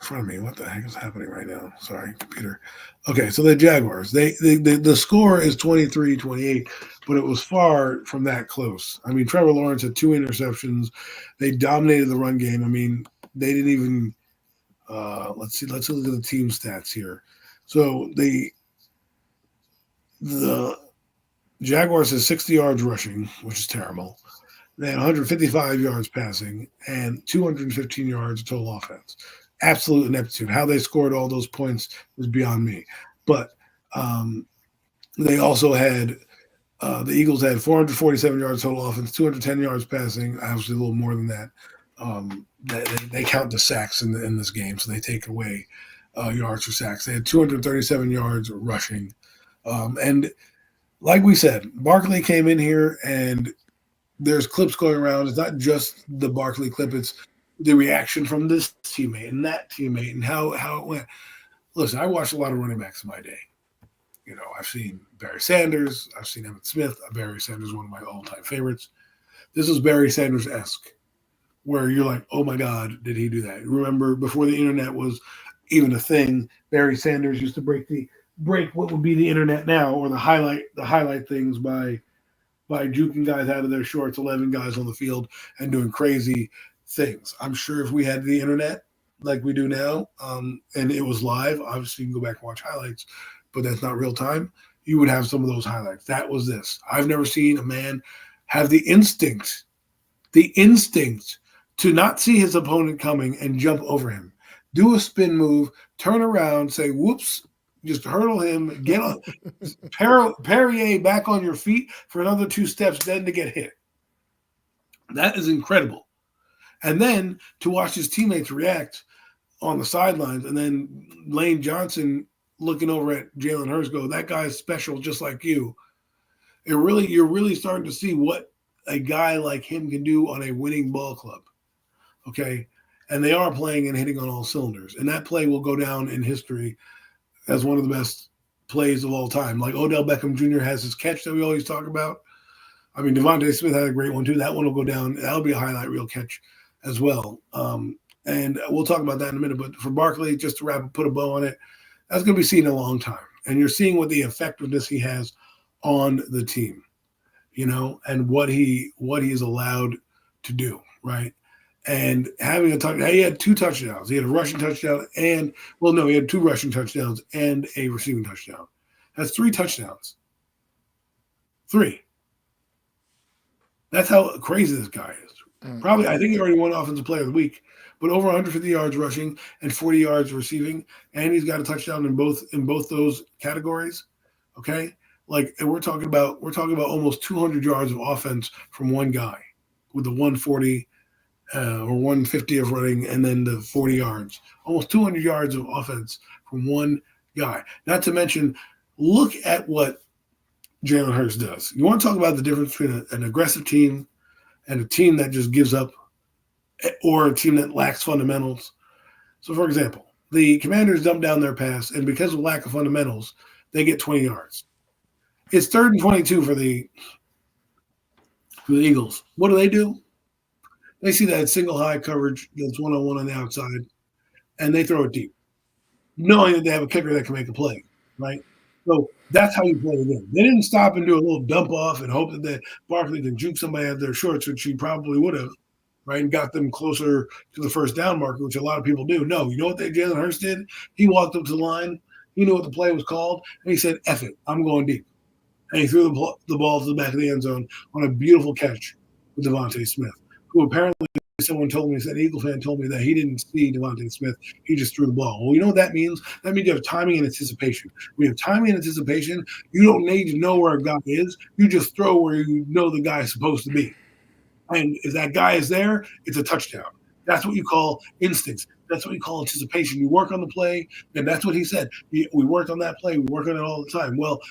front of me. What the heck is happening right now? Sorry, computer. Okay, so the Jaguars, the score is 23-28, but it was far from that close. I mean, Trevor Lawrence had 2 interceptions. They dominated the run game. I mean, they didn't even let's look at the team stats here. So the Jaguars has 60 yards rushing, which is terrible. They had 155 yards passing and 215 yards total offense. Absolute ineptitude. How they scored all those points was beyond me. But they also had the Eagles had 447 yards total offense, 210 yards passing, obviously a little more than that. They count the sacks in this game, so they take away yards for sacks. They had 237 yards rushing. And like we said, Barkley came in here, and there's clips going around. It's not just the Barkley clip. It's the reaction from this teammate and that teammate and how it went. Listen, I watched a lot of running backs in my day. I've seen Barry Sanders. I've seen Emmitt Smith. Barry Sanders is one of my all-time favorites. This is Barry Sanders-esque, where you're like, oh, my God, did he do that? Remember, before the internet was even a thing, Barry Sanders used to break what would be the internet now, or the highlight things by juking guys out of their shorts, 11 guys on the field, and doing crazy things. I'm sure if we had the internet like we do now, and it was live, obviously you can go back and watch highlights, but that's not real time, you would have some of those highlights. That was this. I've never seen a man have the instinct to not see his opponent coming and jump over him, do a spin move, turn around, say, whoops, just hurdle him, get on, Perrier back on your feet for another 2 steps, then to get hit. That is incredible. And then to watch his teammates react on the sidelines, and then Lane Johnson looking over at Jalen Hurts go, that guy's special just like you. You're really starting to see what a guy like him can do on a winning ball club. Okay? And they are playing and hitting on all cylinders. And that play will go down in history as one of the best plays of all time. Like Odell Beckham Jr. has his catch that we always talk about. I mean, Devontae Smith had a great one too. That one will go down. That'll be a highlight reel catch as well. And we'll talk about that in a minute. But for Barkley, just to put a bow on it, that's going to be seen in a long time. And you're seeing what the effectiveness he has on the team, and what he is allowed to do, right? and having a touchdown. He had 2 touchdowns. He had a rushing touchdown and he had 2 rushing touchdowns and a receiving touchdown. That's 3 touchdowns. 3. That's how crazy this guy is. Probably, I think he already won Offensive Player of the Week, but over 150 yards rushing and 40 yards receiving, and he's got a touchdown in both those categories. Okay, and we're talking about almost 200 yards of offense from one guy with the 140 or 150 of running, and then the 40 yards. Almost 200 yards of offense from one guy. Not to mention, look at what Jalen Hurts does. You want to talk about the difference between an aggressive team and a team that just gives up, or a team that lacks fundamentals. So, for example, the Commanders dump down their pass, and because of lack of fundamentals, they get 20 yards. It's 3rd and 22 for the Eagles. What do? They see that single high coverage that's one-on-one on the outside, and they throw it deep, knowing that they have a kicker that can make a play, right? So that's how you play the game. They didn't stop and do a little dump off and hope that Barkley can juke somebody out of their shorts, which he probably would have, right, and got them closer to the first down marker, which a lot of people do. No, you know what Jalen Hurts did? He walked up to the line. He knew what the play was called, and he said, F it, I'm going deep. And he threw the ball to the back of the end zone on a beautiful catch with Devontae Smith, who apparently an Eagle fan told me that he didn't see Devontae Smith. He just threw the ball. Well, you know what that means? That means you have timing and anticipation. When you have timing and anticipation, you don't need to know where a guy is. You just throw where you know the guy is supposed to be. And if that guy is there, it's a touchdown. That's what you call instincts. That's what you call anticipation. You work on the play, and that's what he said. We worked on that play. We work on it all the time. Well,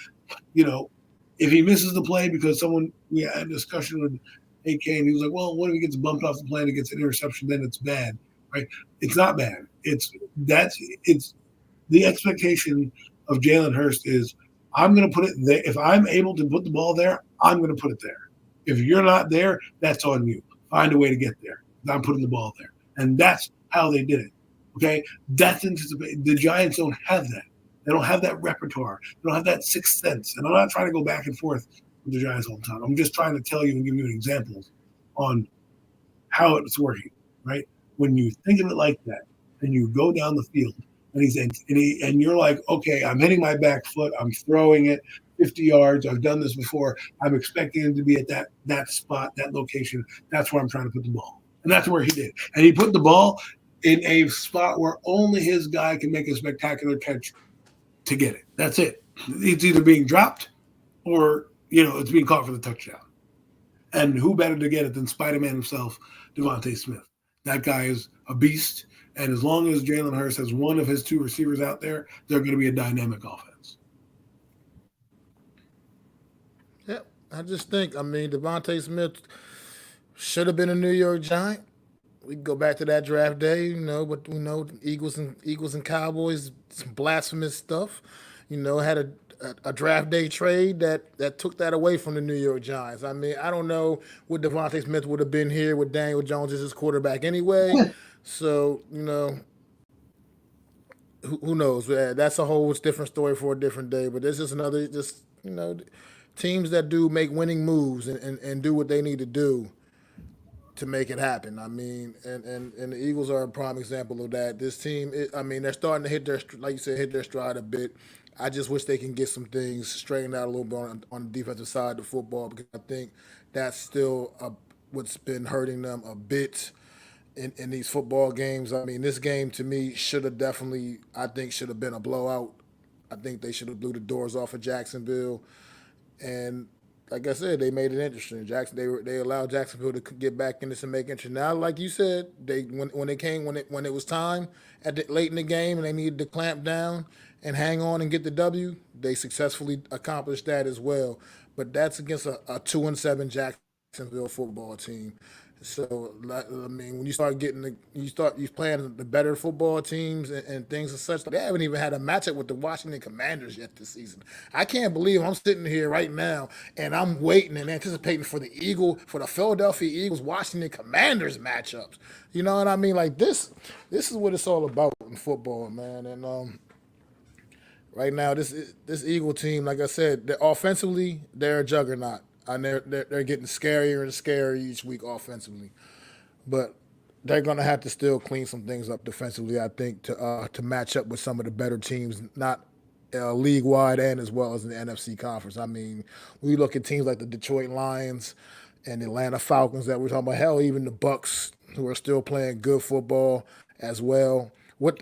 if he misses the play because we had a discussion with AK, and he was like, well, what if he gets bumped off the play and he gets an interception? Then it's bad, right? It's not bad. It's the expectation of Jalen Hurts is I'm going to put it there. If I'm able to put the ball there, I'm going to put it there. If you're not there, that's on you. Find a way to get there. I'm putting the ball there. And that's how they did it. Okay? That's anticipated. The Giants don't have that. They don't have that repertoire. They don't have that sixth sense. And I'm not trying to go back and forth with the Giants all the time. I'm just trying to tell you and give you an example on how it's working, right? When you think of it like that, and you go down the field, and you're like, okay, I'm hitting my back foot, I'm throwing it 50 yards. I've done this before. I'm expecting him to be at that spot, that location. That's where I'm trying to put the ball. And that's where he did. And he put the ball in a spot where only his guy can make a spectacular catch to get it. That's it. It's either being dropped or, it's being caught for the touchdown. And who better to get it than Spider-Man himself, Devontae Smith? That guy is a beast. And as long as Jalen Hurts has one of his 2 receivers out there, they're going to be a dynamic offense. Yeah, I just think, Devontae Smith should have been a New York Giant. We can go back to that draft day, but we know Eagles and Cowboys, some blasphemous stuff. Had a draft day trade that took that away from the New York Giants. I don't know what Devontae Smith would have been here with Daniel Jones as his quarterback anyway. So, who knows? That's a whole different story for a different day. But there's just teams that do make winning moves and do what they need to do to make it happen. And the Eagles are a prime example of that. This team, they're starting to hit their stride a bit. I just wish they can get some things straightened out a little bit on the defensive side of the football, because I think that's still what's been hurting them a bit in these football games. This game to me should have been a blowout. I think they should have blew the doors off of Jacksonville, and like I said, they made it interesting. They allowed Jacksonville to get back in this and make it interesting. Now, like you said, when it was time late in the game and they needed to clamp down and hang on and get the W, they successfully accomplished that as well. But that's against a 2-7 Jacksonville football team. So when you start you playing the better football teams and things and such, they haven't even had a matchup with the Washington Commanders yet this season. I can't believe I'm sitting here right now and I'm waiting and anticipating for the Philadelphia Eagles Washington Commanders matchups. You know what I mean? Like this is what it's all about in football, man. And right now this Eagle team, like I said, offensively they're a juggernaut. And they're getting scarier and scarier each week offensively. But they're going to have to still clean some things up defensively, I think, to match up with some of the better teams, not league wide and as well as in the NFC conference. I mean, we look at teams like the Detroit Lions and the Atlanta Falcons that we're talking about. Hell, even the Bucks, who are still playing good football as well.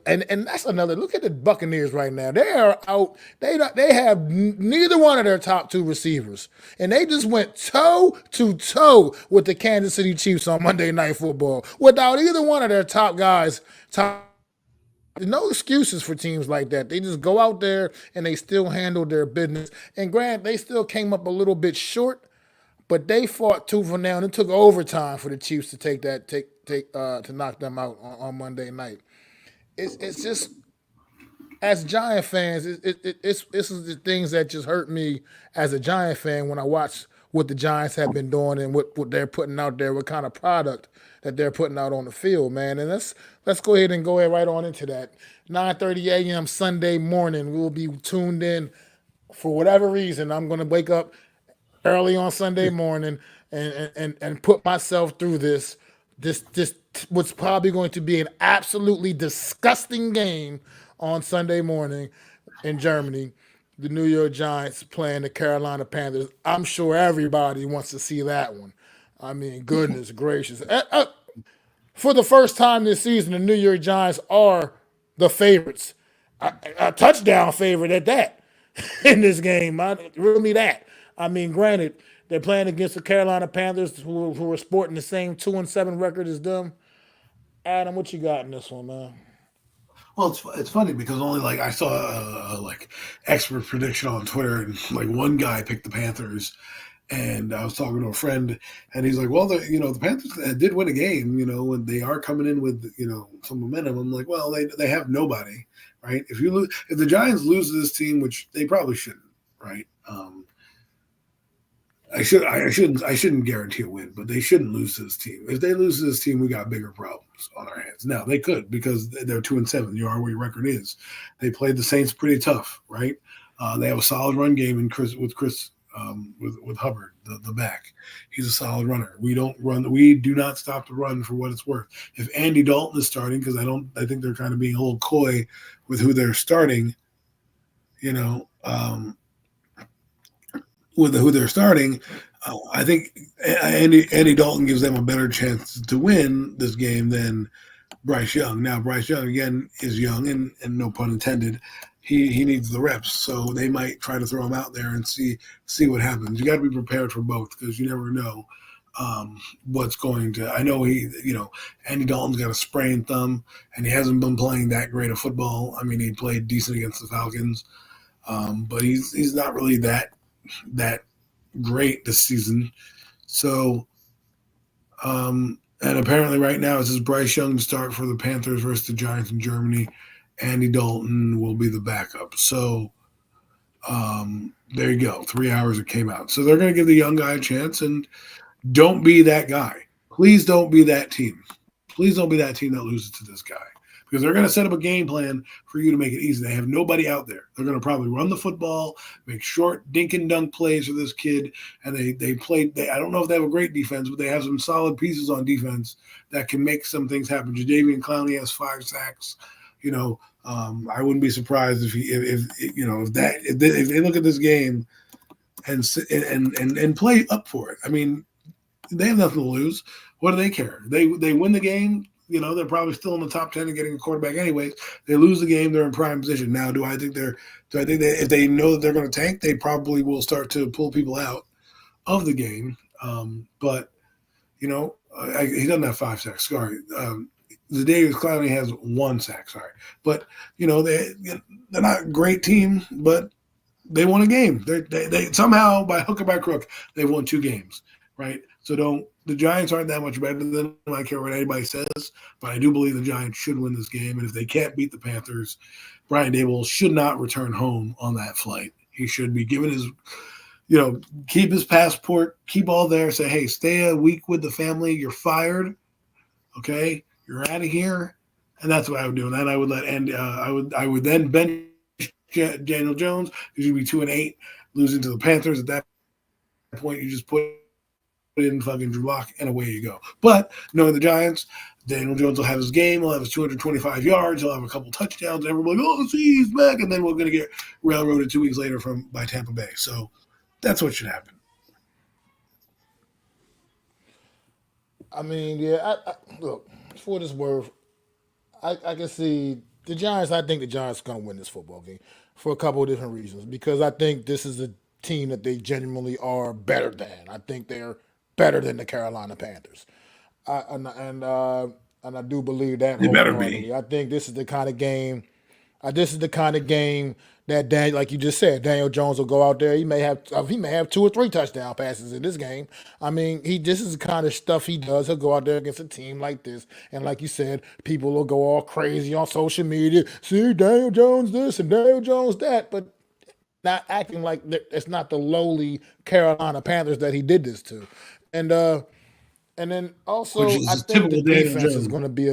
And that's another look at the Buccaneers right now. They are out. They have neither one of their top two receivers, and they just went toe to toe with the Kansas City Chiefs on Monday Night Football without either one of their top guys. There's no excuses for teams like that. They just go out there and they still handle their business. And grant they still came up a little bit short, but they fought tooth and nail. And it took overtime for the Chiefs to to knock them out on Monday night. It's just as Giant fans, it's the things that just hurt me as a Giant fan when I watch what the Giants have been doing and what they're putting out there, what kind of product that they're putting out on the field, man. And let's go ahead right on into that. 9:30 a.m. Sunday morning, we'll be tuned in for whatever reason. I'm going to wake up early on Sunday morning and put myself through this what's probably going to be an absolutely disgusting game on Sunday morning in Germany. The New York Giants playing the Carolina Panthers. I'm sure everybody wants to see that one. I mean, goodness gracious. For the first time this season, the New York Giants are the favorites. A touchdown favorite at that in this game. Really that. I mean, granted, they're playing against the Carolina Panthers who are sporting the same 2-7 record as them. Adam, what you got in this one, man? Well, it's funny because only like I saw a like expert prediction on Twitter, and like one guy picked the Panthers, and I was talking to a friend, and he's like, "Well, the Panthers did win a game, and they are coming in with some momentum." I'm like, "Well, they have nobody, right? If the Giants lose to this team, which they probably shouldn't, right? I shouldn't guarantee a win, but they shouldn't lose to this team. If they lose to this team, we got bigger problems on our hands. Now they could because they're 2-7. You are where your record is. They played the Saints pretty tough, right? They have a solid run game with Hubbard, the back. He's a solid runner. We don't run. We do not stop the run for what it's worth. If Andy Dalton is starting, because I think they're kind of being a little coy with who they're starting. With who they're starting, I think Andy Dalton gives them a better chance to win this game than Bryce Young. Now, Bryce Young, again, is young, and no pun intended, he needs the reps. So they might try to throw him out there and see what happens. You got to be prepared for both because you never know what's going to – I know Andy Dalton's got a sprained thumb, and he hasn't been playing that great of football. I mean, he played decent against the Falcons, but he's not really that great this season. So, and apparently right now it's just Bryce Young to start for the Panthers versus the Giants in Germany. Andy Dalton will be the backup. So, there you go. 3 hours it came out. So they're going to give the young guy a chance, and don't be that guy. Please don't be that team. Please don't be that team that loses to this guy. Because they're going to set up a game plan for you to make it easy. They have nobody out there. They're going to probably run the football, make short dink and dunk plays for this kid. And they I don't know if they have a great defense, but they have some solid pieces on defense that can make some things happen. Jadeveon Clowney has 5 sacks. I wouldn't be surprised if they look at this game and play up for it. I mean, they have nothing to lose. What do they care? They win the game. They're probably still in the top 10 and getting a quarterback anyways. They lose the game, they're in prime position. Now, do I think that if they know that they're going to tank, they probably will start to pull people out of the game. But he doesn't have 5 sacks. Sorry. Jadeveon Clowney has 1 sack. Sorry. But, they're not a great team, but they won a game. They somehow, by hook or by crook, they've won 2 games, right? So the Giants aren't that much better than them. I don't care what anybody says, but I do believe the Giants should win this game. And if they can't beat the Panthers, Brian Daboll should not return home on that flight. He should be given his, keep his passport, keep all there, say, hey, stay a week with the family. You're fired. Okay. You're out of here. And that's what I would do. And then I would let Andy, I would then bench Daniel Jones. He's going to be 2-8, losing to the Panthers. At that point, you just put in fucking Drew Lock, and away you go. But knowing the Giants, Daniel Jones will have his game. He'll have his 225 yards. He'll have a couple touchdowns. And everyone will be like, oh, see, he's back. And then we're going to get railroaded 2 weeks later by Tampa Bay. So that's what should happen. I mean, yeah. Look, for what it's worth, I can see the Giants. I think the Giants are going to win this football game for a couple of different reasons. Because I think this is a team that they genuinely are better than. I think they're better than the Carolina Panthers. And I do believe that They better wholeheartedly. be. I think this is the kind of game. This is the kind of game that like you just said, Daniel Jones will go out there. He may have 2 or 3 touchdown passes in this game. I mean, this is the kind of stuff he does. He'll go out there against a team like this, and like you said, people will go all crazy on social media. See, Daniel Jones this and Daniel Jones that, but not acting like it's not the lowly Carolina Panthers that he did this to, and then Which also I is think the typical Daniel defense is Jones. going to be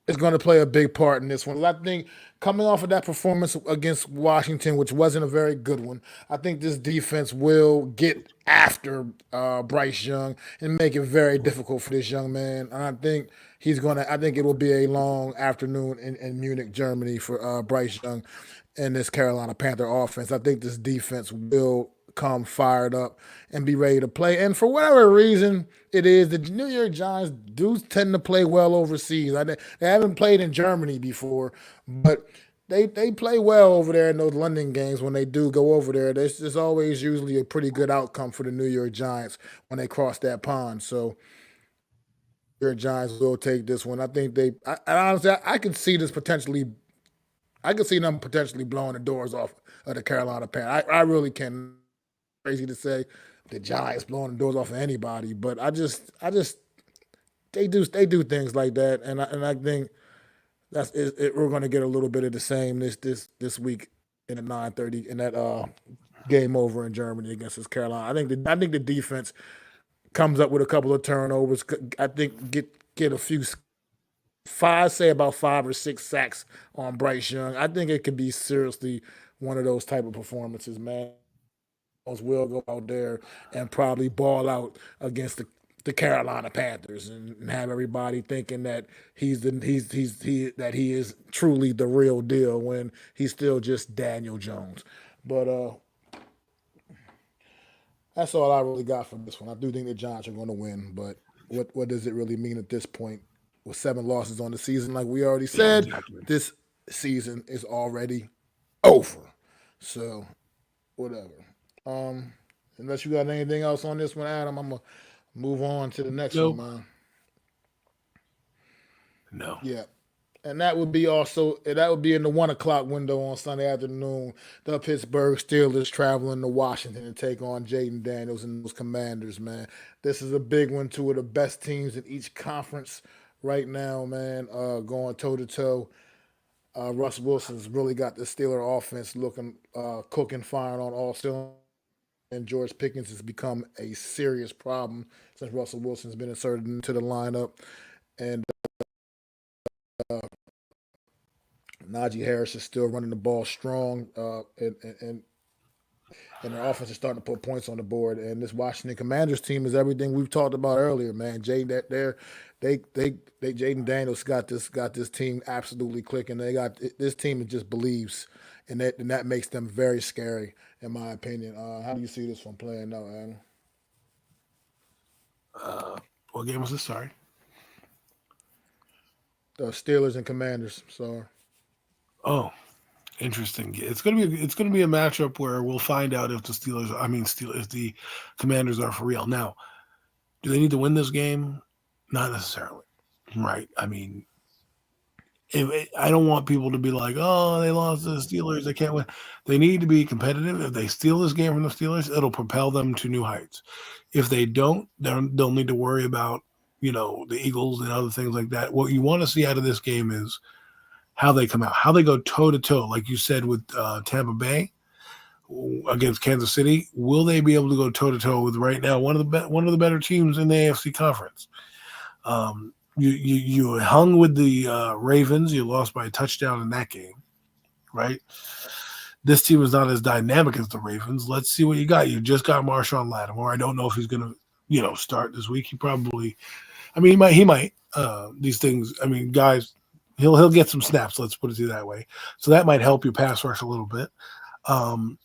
is going to play a big part in this one. I think coming off of that performance against Washington, which wasn't a very good one, I think this defense will get after Bryce Young and make it very difficult for this young man. And I think I think it will be a long afternoon in Munich, Germany for Bryce Young and this Carolina Panther offense. I think this defense will come fired up and be ready to play. And for whatever reason it is, the New York Giants do tend to play well overseas. They haven't played in Germany before, but they play well over there in those London games when they do go over there. There's always usually a pretty good outcome for the New York Giants when they cross that pond. So New York Giants will take this one. I think honestly, I could see this potentially. I could see them potentially blowing the doors off of the Carolina Panthers. I really can. Crazy to say the Giants blowing the doors off of anybody, but I just they do things like that, and I think we're going to get a little bit of the same this week in the 9:30 in that game over in Germany against this Carolina. I think the defense comes up with a couple of turnovers. I think get a few about 5 or 6 sacks on Bryce Young. I think it could be seriously one of those type of performances, man. Will go out there and probably ball out against the Carolina Panthers and have everybody thinking that he is truly the real deal when he's still just Daniel Jones. But that's all I really got from this one. I do think the Giants are going to win, but what does it really mean at this point? With 7 losses on the season, like we already said, this season is already over. So whatever. Unless you got anything else on this one, Adam, I'm gonna move on to the next one, man. No. Yeah. And that would be in the 1 o'clock window on Sunday afternoon. The Pittsburgh Steelers traveling to Washington to take on Jaden Daniels and those Commanders, man. This is a big one. 2 of the best teams in each conference right now, man. Going toe to toe. Russ Wilson's really got the Steeler offense looking cooking, firing on all cylinders. And George Pickens has become a serious problem since Russell Wilson's been inserted into the lineup. And Najee Harris is still running the ball strong, and their offense is starting to put points on the board. And this Washington Commanders team is everything we've talked about earlier, man. Jaden Daniels got this team absolutely clicking. This team that just believes, and that makes them very scary, in my opinion. How do you see this one playing out, Adam? What game was this? Sorry. The Steelers and Commanders. So. Oh, interesting. It's gonna be a matchup where we'll find out if if the Commanders are for real. Now, do they need to win this game? Not necessarily, right? I mean, I don't want people to be like, oh, they lost to the Steelers, they can't win. They need to be competitive. If they steal this game from the Steelers, it'll propel them to new heights. If they don't, they'll need to worry about, the Eagles and other things like that. What you want to see out of this game is how they come out, how they go toe-to-toe, like you said with Tampa Bay against Kansas City. Will they be able to go toe-to-toe with right now one of the better teams in the AFC conference? You hung with the Ravens. You lost by a touchdown in that game, right? This team is not as dynamic as the Ravens. Let's see what you got. You just got Marshawn Lattimore. I don't know if he's going to, start this week. He probably I mean, he might. These things. I mean, guys, he'll get some snaps. Let's put it that way. So that might help your pass rush a little bit. Um,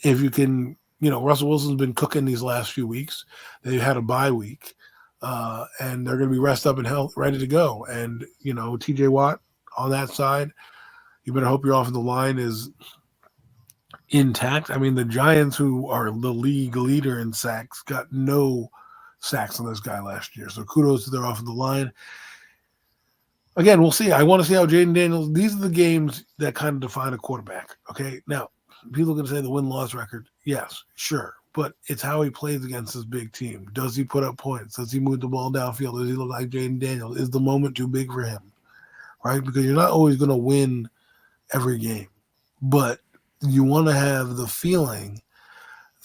if you can, Russell Wilson's been cooking these last few weeks. They've had a bye week, and they're going to be rest up and ready to go. And T.J. Watt on that side, you better hope your offensive line is intact. I mean, the Giants, who are the league leader in sacks, got no sacks on this guy last year. So kudos to their offensive line. Again, we'll see. I want to see how Jaden Daniels. These are the games that kind of define a quarterback. Okay, now people are going to say the win-loss record. Yes, sure, but it's how he plays against this big team. Does he put up points? Does he move the ball downfield? Does he look like Jaden Daniels? Is the moment too big for him? Right, because you're not always going to win every game, but you want to have the feeling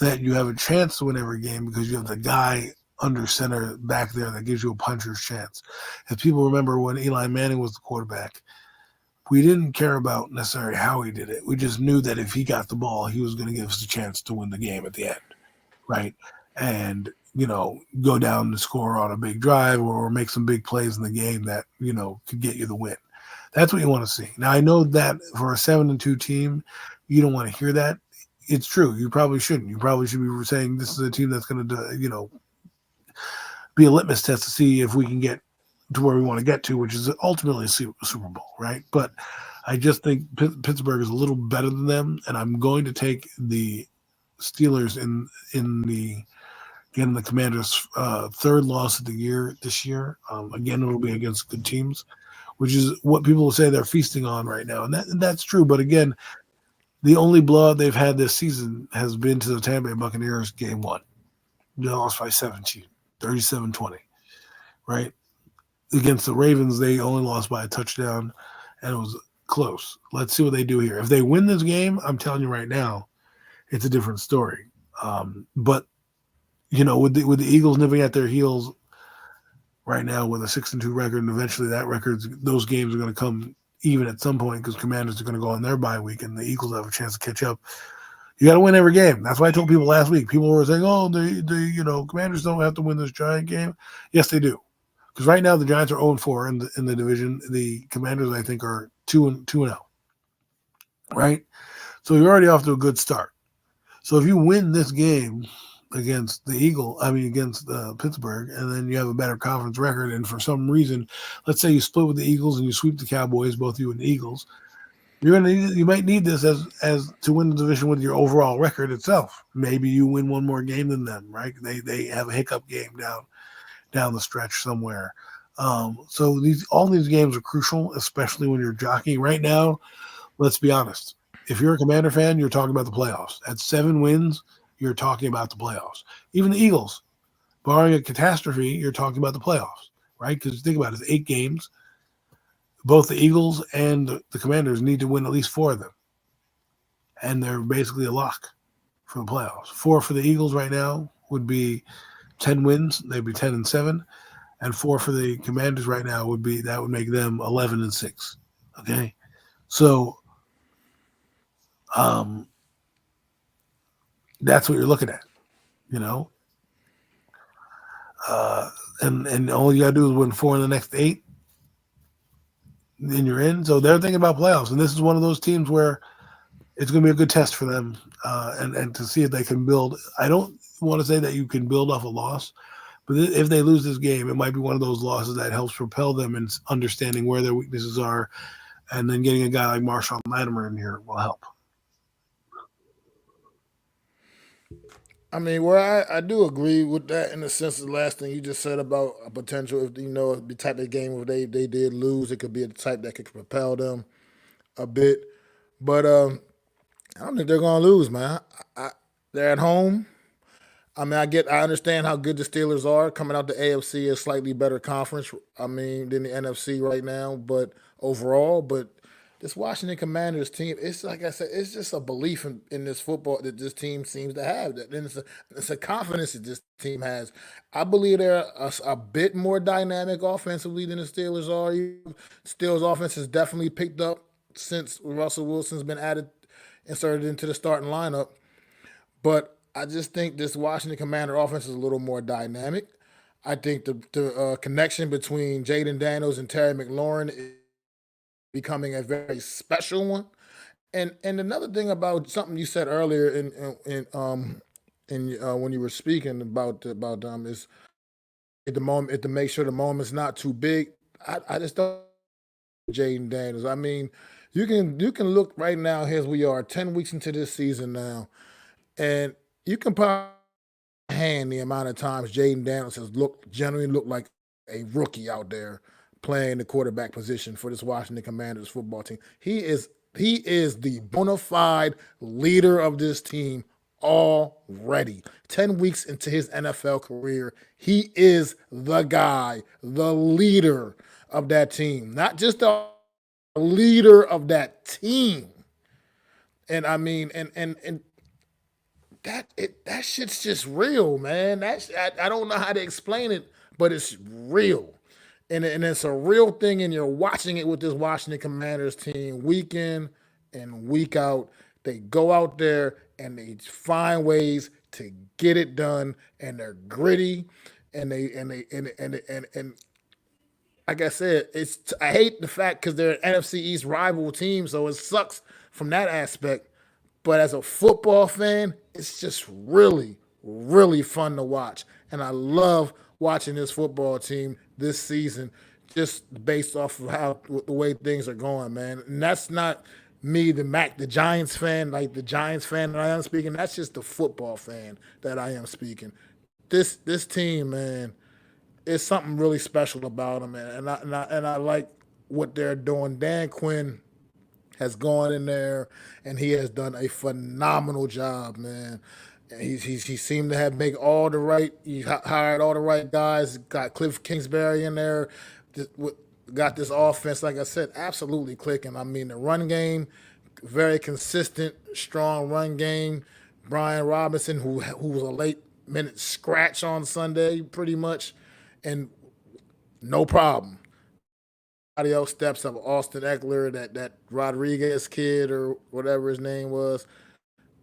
that you have a chance to win every game because you have the guy under center back there that gives you a puncher's chance. If people remember when Eli Manning was the quarterback, we didn't care about necessarily how he did it. We just knew that if he got the ball, he was going to give us a chance to win the game at the end, right? And, go down and score on a big drive or make some big plays in the game that, could get you the win. That's what you want to see. Now, I know that for a 7-2 team, you don't want to hear that. It's true. You probably shouldn't. You probably should be saying this is a team that's going to, be a litmus test to see if we can get to where we want to get to, which is ultimately a Super Bowl, right? But I just think Pittsburgh is a little better than them, and I'm going to take the Steelers in the Commanders' third loss of the year this year. Again, it'll be against good teams, which is what people will say they're feasting on right now, and that's true. But again, the only blowout they've had this season has been to the Tampa Bay Buccaneers game one. They lost by 17. 37-20, right? Against the Ravens, they only lost by a touchdown, and it was close. Let's see what they do here. If they win this game, I'm telling you right now, it's a different story. But with the Eagles nipping at their heels right now with a 6-2 record, and eventually those games are going to come even at some point because Commanders are going to go on their bye week, and the Eagles have a chance to catch up. You got to win every game. That's why I told people last week. People were saying, "Oh, the Commanders don't have to win this Giant game." Yes, they do. Because right now the Giants are 0-4 in the division. The Commanders, I think, are 2-0. Right? So you're already off to a good start. So if you win this game against against Pittsburgh, and then you have a better conference record, and for some reason, let's say you split with the Eagles and you sweep the Cowboys, both you and the Eagles. You might need this as to win the division with your overall record itself. Maybe you win one more game than them, right? They have a hiccup game down the stretch somewhere. So all these games are crucial, especially when you're jockeying. Right now, let's be honest. If you're a Commander fan, you're talking about the playoffs. At 7 wins, you're talking about the playoffs. Even the Eagles, barring a catastrophe, you're talking about the playoffs, right? Because think about it, it's 8 games. Both the Eagles and the Commanders need to win at least 4 of them. And they're basically a lock for the playoffs. 4 for the Eagles right now would be 10 wins. They'd be 10-7. And 4 for the Commanders right now would make them 11-6. Okay? So that's what you're looking at, and all you got to do is win 4 in the next 8. Then you're in. So they're thinking about playoffs, and this is one of those teams where it's going to be a good test for them, and to see if they can build. I don't want to say that you can build off a loss, but if they lose this game, it might be one of those losses that helps propel them in understanding where their weaknesses are, and then getting a guy like Marshawn Latimer in here will help. I mean, well, I do agree with that in the sense of the last thing you just said about a potential, if the type of game where they did lose, it could be a type that could propel them a bit. But I don't think they're gonna lose, man. They're at home. I mean, I understand how good the Steelers are coming out the AFC, a slightly better conference. I mean, than the NFC right now, but overall, this Washington Commanders team, it's like I said, it's just a belief in this football that this team seems to have. That and it's a confidence that this team has. I believe they're a bit more dynamic offensively than the Steelers are. Steelers offense has definitely picked up since Russell Wilson's been inserted into the starting lineup. But I just think this Washington Commander offense is a little more dynamic. I think the connection between Jaden Daniels and Terry McLaurin is becoming a very special one. And another thing about something you said earlier in when you were speaking about is at the moment to make sure the moment's not too big. I just don't Jaden Daniels. I mean, you can look right now. Here's we are 10 weeks into this season now, and you can probably hand the amount of times Jaden Daniels has generally looked like a rookie out there playing the quarterback position for this Washington Commanders football team. He is the bona fide leader of this team already. 10 weeks into his NFL career, he is the guy, the leader of that team. Not just the leader of that team. And I mean, and that shit's just real, man. I don't know how to explain it, but it's real. And it's a real thing, and you're watching it with this Washington Commanders team week in and week out. They go out there and they find ways to get it done, and they're gritty, and like I said, I hate the fact because they're an NFC East rival team, so it sucks from that aspect. But as a football fan, it's just really, really fun to watch. And I love watching this football team this season just based off of the way things are going, man. And that's not me, the Giants fan, like the Giants fan that I am speaking. That's just the football fan that I am speaking. This team, man, is something really special about them, man. And I like what they're doing. Dan Quinn has gone in there and he has done a phenomenal job, man. And he seemed to have make all the right. He hired all the right guys. Got Cliff Kingsbury in there. Got this offense, like I said, absolutely clicking. I mean, the run game, very consistent, strong run game. Brian Robinson, who was a late minute scratch on Sunday, pretty much, and no problem. Everybody else steps up. Austin Eckler, that Rodriguez kid or whatever his name was.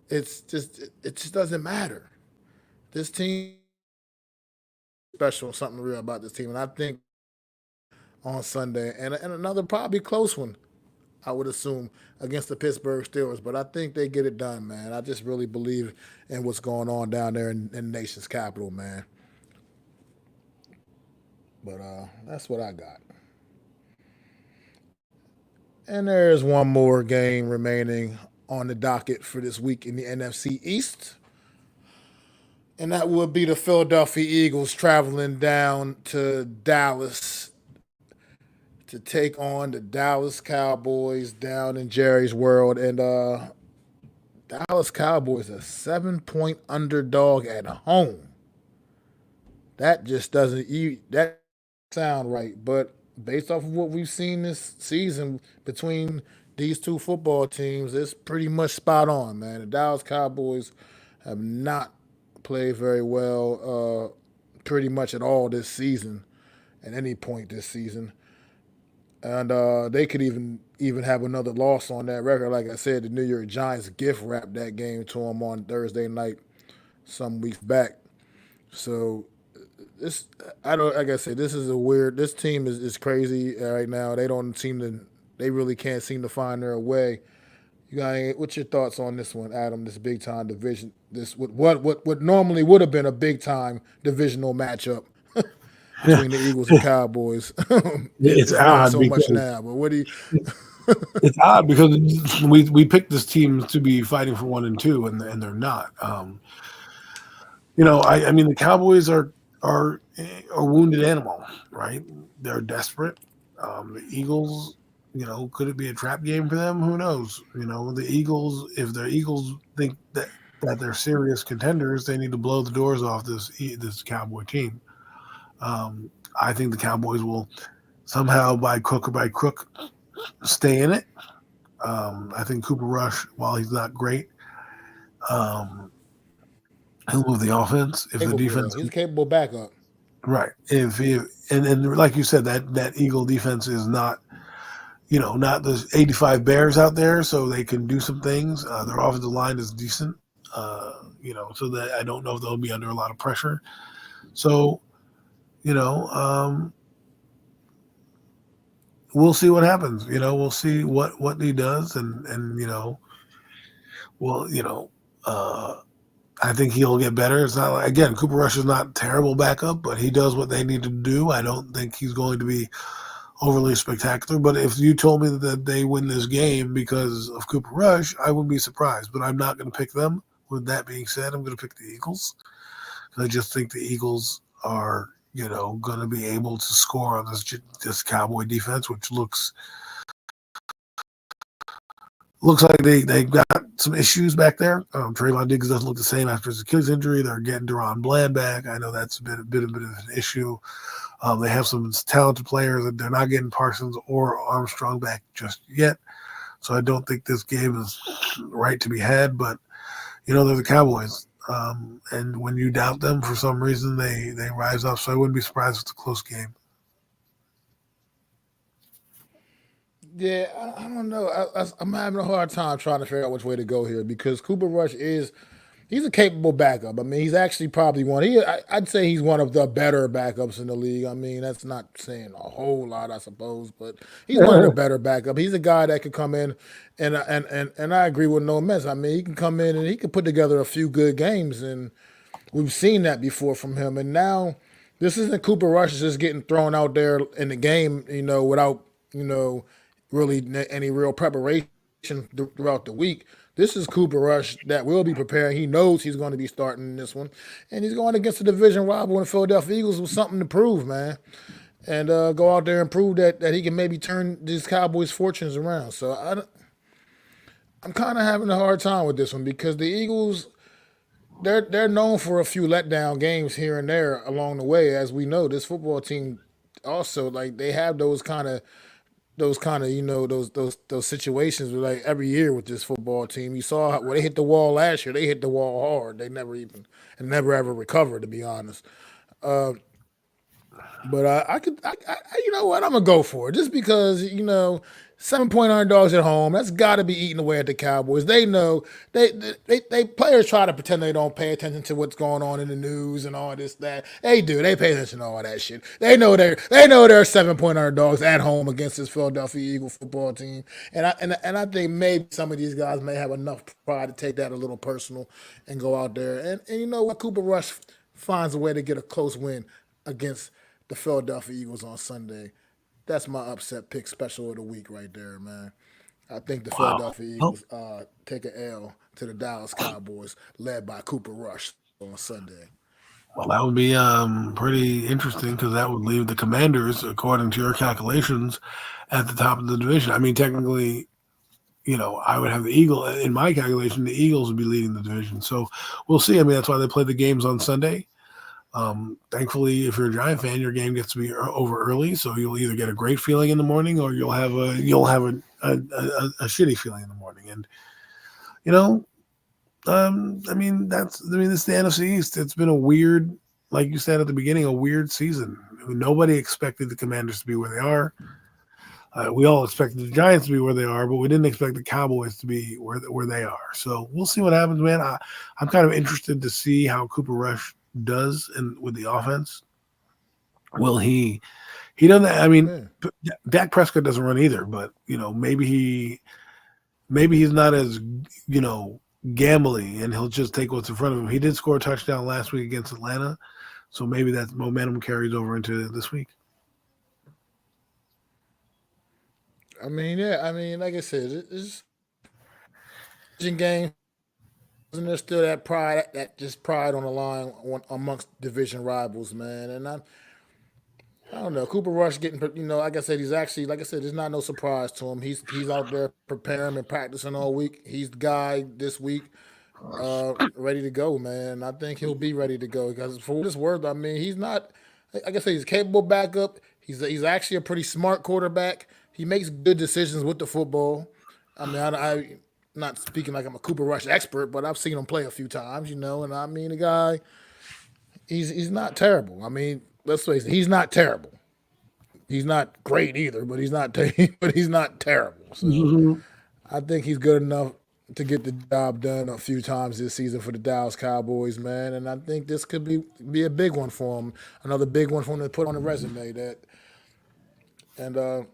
It just doesn't matter. This team is special, something real about this team, and I think on Sunday and another probably close one, I would assume against the Pittsburgh Steelers. But I think they get it done, man. I just really believe in what's going on down there in the nation's capital, man. But that's what I got. And there's one more game remaining on the docket for this week in the NFC East. And that would be the Philadelphia Eagles traveling down to Dallas to take on the Dallas Cowboys down in Jerry's World. And Dallas Cowboys a 7-point underdog at home. That just that sound right. But based off of what we've seen this season between these two football teams, it's pretty much spot on, man. The Dallas Cowboys have not played very well pretty much at all this season, at any point this season. And they could even have another loss on that record. Like I said, the New York Giants gift wrapped that game to them on Thursday night some weeks back. So this, I don't, like I said, this team is crazy right now. They really can't seem to find their way. What's your thoughts on this one, Adam? This big time division, this what normally would have been a big time divisional matchup between the Eagles and Cowboys. It's it's not odd so much because now. But what do you? it's odd because we picked this team to be fighting for 1 and 2, and they're not. I mean the Cowboys are a wounded animal, right? They're desperate. The Eagles, could it be a trap game for them? Who knows? The Eagles, if the Eagles think that they're serious contenders, they need to blow the doors off this Cowboy team. I think the Cowboys will somehow, by crook or by crook, stay in it. I think Cooper Rush, while he's not great, he'll move the offense if the defense. He's capable backup. Right. And like you said, that Eagle defense is not, not the 85 Bears out there, so they can do some things. Their offensive line is decent, so that I don't know if they'll be under a lot of pressure. So, You know, we'll see what happens. We'll see what he does, and well, I think he'll get better. It's not like, again, Cooper Rush is not terrible backup, but he does what they need to do. I don't think he's going to be overly spectacular. But if you told me that they win this game because of Cooper Rush, I wouldn't be surprised. But I'm not going to pick them. With that being said, I'm going to pick the Eagles. I just think the Eagles are, going to be able to score on this Cowboy defense, which looks like they got some issues back there. Trayvon Diggs doesn't look the same after his Achilles injury. They're getting Deron Bland back. I know that's a bit of an issue. They have some talented players, and they're not getting Parsons or Armstrong back just yet. So I don't think this game is right to be had. But they're the Cowboys, and when you doubt them for some reason, they rise up. So I wouldn't be surprised if it's a close game. Yeah, I don't know. I'm having a hard time trying to figure out which way to go here because Cooper Rush he's a capable backup. I mean, he's actually probably I'd say he's one of the better backups in the league. I mean, that's not saying a whole lot, I suppose, but he's one of the better backups. He's a guy that could come in, and I agree with No Mess. I mean, he can come in and he can put together a few good games, and we've seen that before from him. And now this isn't Cooper Rush just getting thrown out there in the game, without really any real preparation throughout the week. This is Cooper Rush that will be preparing. He knows he's going to be starting in this one, and he's going against the division rival in the Philadelphia Eagles with something to prove, man. And go out there and prove that he can maybe turn these Cowboys' fortunes around. So I'm kind of having a hard time with this one because the Eagles they're known for a few letdown games here and there along the way. As we know, this football team also like they have those kind of those situations where, like every year with this football team. You saw where they hit the wall last year. They hit the wall hard. They never ever recovered, to be honest. Uh, but I could, you know what? I'm gonna go for it just because 7-point underdogs at home. That's got to be eating away at the Cowboys. They know they players try to pretend they don't pay attention to what's going on in the news and all this that. They do. They pay attention to all that shit. They know they're 7-point underdogs at home against this Philadelphia Eagle football team. And I think maybe some of these guys may have enough pride to take that a little personal and go out there and you know what? Cooper Rush finds a way to get a close win against the Philadelphia Eagles on Sunday. That's my upset pick special of the week right there, man. I think the Wow. Philadelphia Well, Eagles take an L to the Dallas Cowboys, led by Cooper Rush on Sunday. well, that would be pretty interesting because that would leave the Commanders, according to your calculations, at the top of the division. I mean, technically, I would have the Eagle in my calculation. The Eagles would be leading the division. So we'll see. I mean, that's why they play the games on Sunday. Thankfully, if you're a Giant fan, your game gets to be over early, so you'll either get a great feeling in the morning or you'll have a shitty feeling in the morning. And you know, this is the NFC East. It's been a weird, like you said at the beginning, a weird season. Nobody expected the Commanders to be where they are. We all expected the Giants to be where they are, but we didn't expect the Cowboys to be where they are. So we'll see what happens, man. I'm kind of interested to see how Cooper Rush does with the offense. Will he doesn't? I mean, Yeah. Dak Prescott doesn't run either, but maybe he's not as gambly, and he'll just take what's in front of him. He did score a touchdown last week against Atlanta, so maybe that momentum carries over into this week. I mean, yeah. I mean, like I said, it's a game, and there's still that pride, that just pride on the line amongst division rivals, man. And I don't know. Cooper Rush getting, like I said, he's actually, like I said, it's not no surprise to him. He's out there preparing and practicing all week. He's the guy this week, ready to go, man. I think he'll be ready to go because for what it's worth, I mean, he's not, like I said, he's a capable backup. He's actually a pretty smart quarterback. He makes good decisions with the football. I mean, I not speaking like I'm a Cooper Rush expert, but I've seen him play a few times, and I mean, the guy, he's not terrible. I mean, let's face it, he's not terrible. He's not great either, but he's not but he's not terrible. So Mhm. I think he's good enough. to get the job done a few times this season for the Dallas Cowboys, man. And I think this could be a big one for them, another big one for them to put on the resume. And I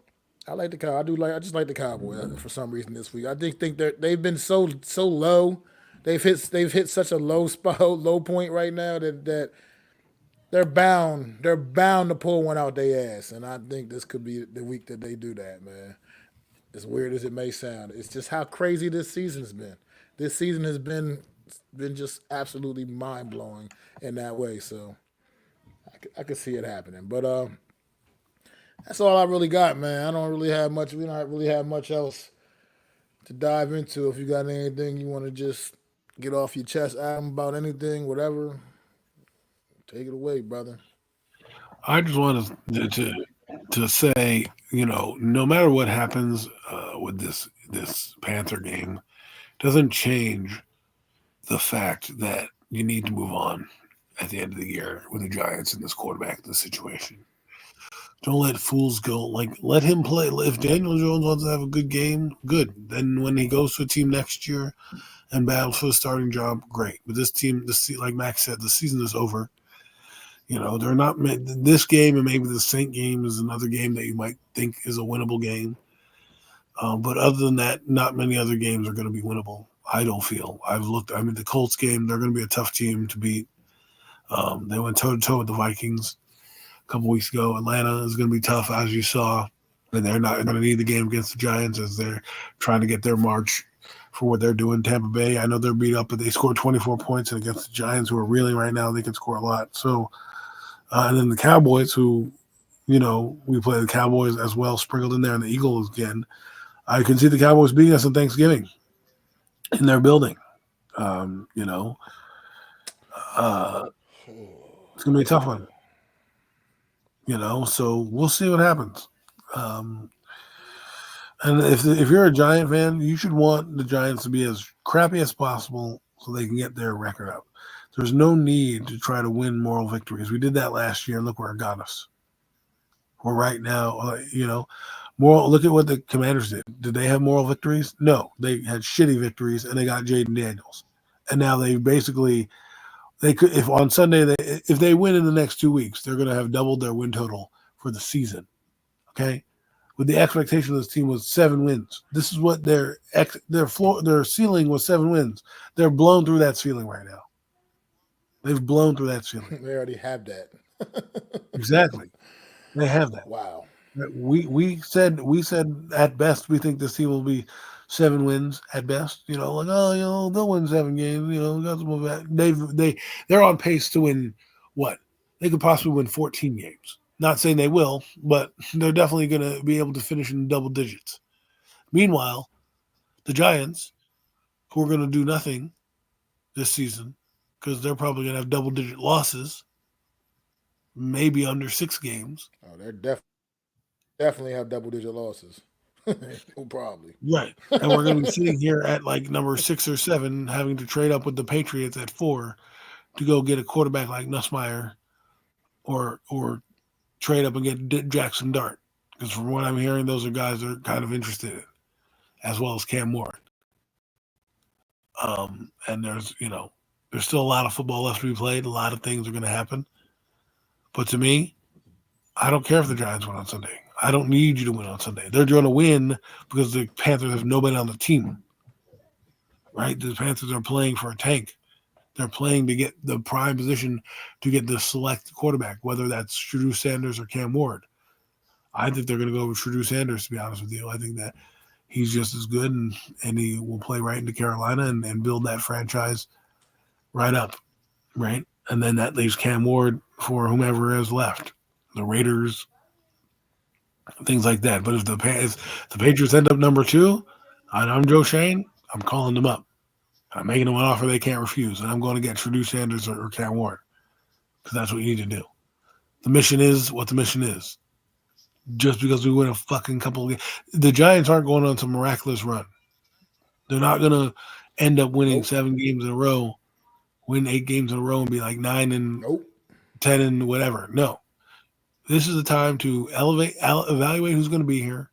like the Cow. I just like the Cowboys for some reason this week. I think they've been so low. They've hit such a low spot, low point right now that they're bound to pull one out their ass. And I think this could be the week that they do that, man. As weird as it may sound, it's just how crazy this season's been. This season has been just absolutely mind blowing in that way. So I could see it happening. But that's all I really got, man. I don't really have much. We don't really have much else to dive into. If you got anything you want to just get off your chest, Adam, about anything, whatever, take it away, brother. I just wanted to say, no matter what happens with this Panther game, doesn't change the fact that you need to move on at the end of the year with the Giants in this quarterback in this situation. Don't let fools go. Like, let him play. If Daniel Jones wants to have a good game, good. Then when he goes to a team next year and battles for the starting job, great. But this team, like Max said, the season is over. They're not. This game and maybe the Saint game is another game that you might think is a winnable game. But other than that, not many other games are going to be winnable. I don't feel. I've looked. I mean, the Colts game, they're going to be a tough team to beat. They went toe-to-toe with the Vikings a couple weeks ago. Atlanta is going to be tough, as you saw. And they're not going to need the game against the Giants as they're trying to get their march for what they're doing. Tampa Bay, I know they're beat up, but they scored 24 points. And against the Giants, who are reeling right now, they can score a lot. So, and then the Cowboys, who, we play the Cowboys as well, sprinkled in there, and the Eagles again. I can see the Cowboys beating us on Thanksgiving in their building. It's going to be a tough one. So we'll see what happens. And if you're a Giant fan, you should want the Giants to be as crappy as possible so they can get their record up. There's no need to try to win moral victories. We did that last year. Look where it got us. We're right now, moral. Look at what the Commanders did. Did they have moral victories? No. They had shitty victories, and they got Jaden Daniels. And now they could, if on Sunday, if they win in the next 2 weeks, they're going to have doubled their win total for the season. Okay? With the expectation of this team was 7 wins. This is what their ceiling was 7 wins. They're blown through that ceiling right now. They've blown through that ceiling. They already have that. Exactly. They have that. Wow. We said at best we think this team will be 7 wins at best. They'll win 7 games. Got some of that. They're on pace to win what? They could possibly win 14 games. Not saying they will, but they're definitely going to be able to finish in double digits. Meanwhile, the Giants, who are going to do nothing this season because they're probably going to have double-digit losses, maybe under 6 games. Oh, they're definitely have double-digit losses. Probably. Right. And we're going to be sitting here at like number 6 or 7, having to trade up with the Patriots at 4 to go get a quarterback like Nussmeier or trade up and get Jackson Dart. Because from what I'm hearing, those are guys that are kind of interested in, as well as Cam Ward. And there's still a lot of football left to be played. A lot of things are going to happen. But to me, I don't care if the Giants win on Sunday. I don't need you to win on Sunday. They're going to win because the Panthers have nobody on the team. Right? The Panthers are playing for a tank. They're playing to get the prime position to get the select quarterback, whether that's Shedeur Sanders or Cam Ward. I think they're going to go with Shedeur Sanders, to be honest with you. I think that he's just as good, and he will play right into Carolina and build that franchise right up, right? And then that leaves Cam Ward for whomever is left, the Raiders, things like that. But if the Patriots end up number 2, and I'm Joe Shane, I'm calling them up. I'm making them an offer they can't refuse, and I'm going to get Shedeur Sanders or Cam Ward because that's what you need to do. The mission is what the mission is. Just because we win a fucking couple of games. The Giants aren't going on some miraculous run. They're not going to end up winning 7 games in a row, win 8 games in a row, and be like 9 and 10 and whatever. No. This is the time to evaluate who's going to be here,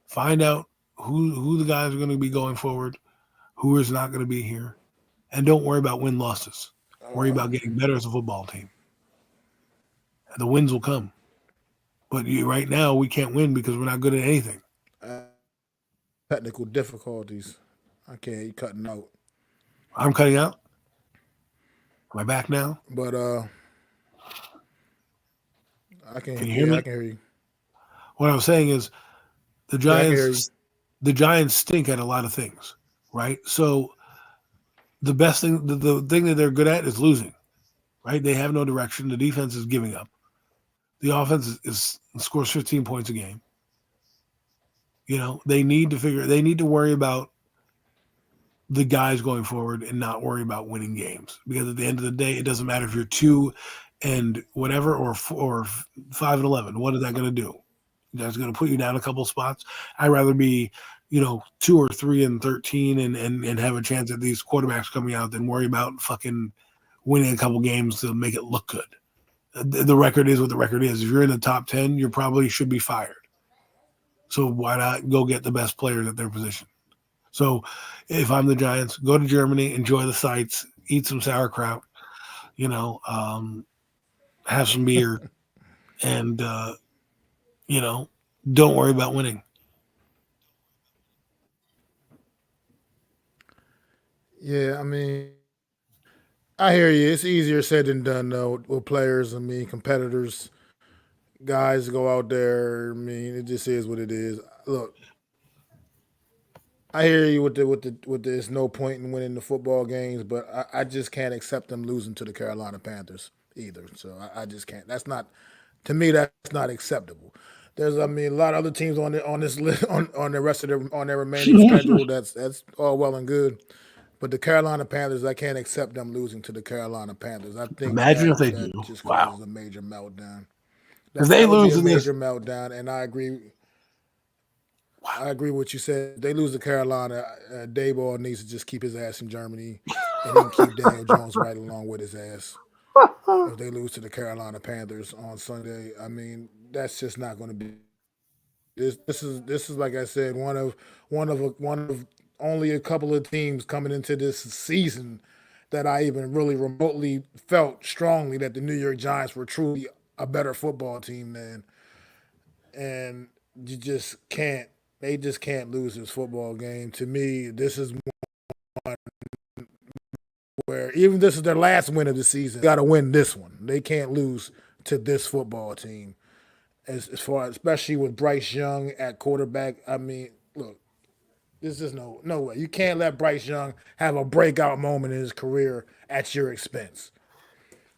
find out who the guys are going to be going forward, who is not going to be here. And don't worry about win losses. Worry Uh, about getting better as a football team. And the wins will come. But right now, we can't win because we're not good at anything. uh, technical difficulties. I can't. You cutting out. I'm cutting out. Am I back now? But I can. Can you hear Yeah, I me? can hear you. What I'm saying is the Yeah, I can hear you. Giants stink at a lot of things, right? So the best thing, the thing that they're good at is losing, right? They have no direction. The defense is giving up. The offense is scores 15 points a game. They need to worry about the guys going forward and not worry about winning games, because at the end of the day, it doesn't matter if you're 2 and whatever or 5 and 11. What is that going to do? That's going to put you down a couple spots. I'd rather be, 2 or 3 and 13 and have a chance at these quarterbacks coming out than worry about fucking winning a couple games to make it look good. The record is what the record is. If you're in the top 10, you probably should be fired. So why not go get the best players at their position? So if I'm the Giants, go to Germany, enjoy the sights, eat some sauerkraut, have some beer, and, don't worry about winning. Yeah, I mean, I hear you. It's easier said than done, though, with players. I mean, competitors, guys go out there. I mean, it just is what it is. Look, I hear you with there's no point in winning the football games, but I just can't accept them losing to the Carolina Panthers either. So I just can't. That's not to me. That's not acceptable. There's, I mean, a lot of other teams on this list on the rest of their remaining schedule. That's all well and good, but the Carolina Panthers, I can't accept them losing to the Carolina Panthers. I think Imagine if they do. that just Wow. causes a major meltdown. If they That would be lose a in this, major meltdown, and I agree. I agree with what you said. They lose to Carolina. Dayball needs to just keep his ass in Germany, and he can keep Daniel Jones right along with his ass. If they lose to the Carolina Panthers on Sunday, I mean that's just not going to be. This is like I said, one of only a couple of teams coming into this season that I even really remotely felt strongly that the New York Giants were truly a better football team than, and you just can't. They just can't lose this football game. To me, this is where even this is their last win of the season. They got to win this one. They can't lose to this football team. As far, especially with Bryce Young at quarterback. I mean, look, this is no way. You can't let Bryce Young have a breakout moment in his career at your expense.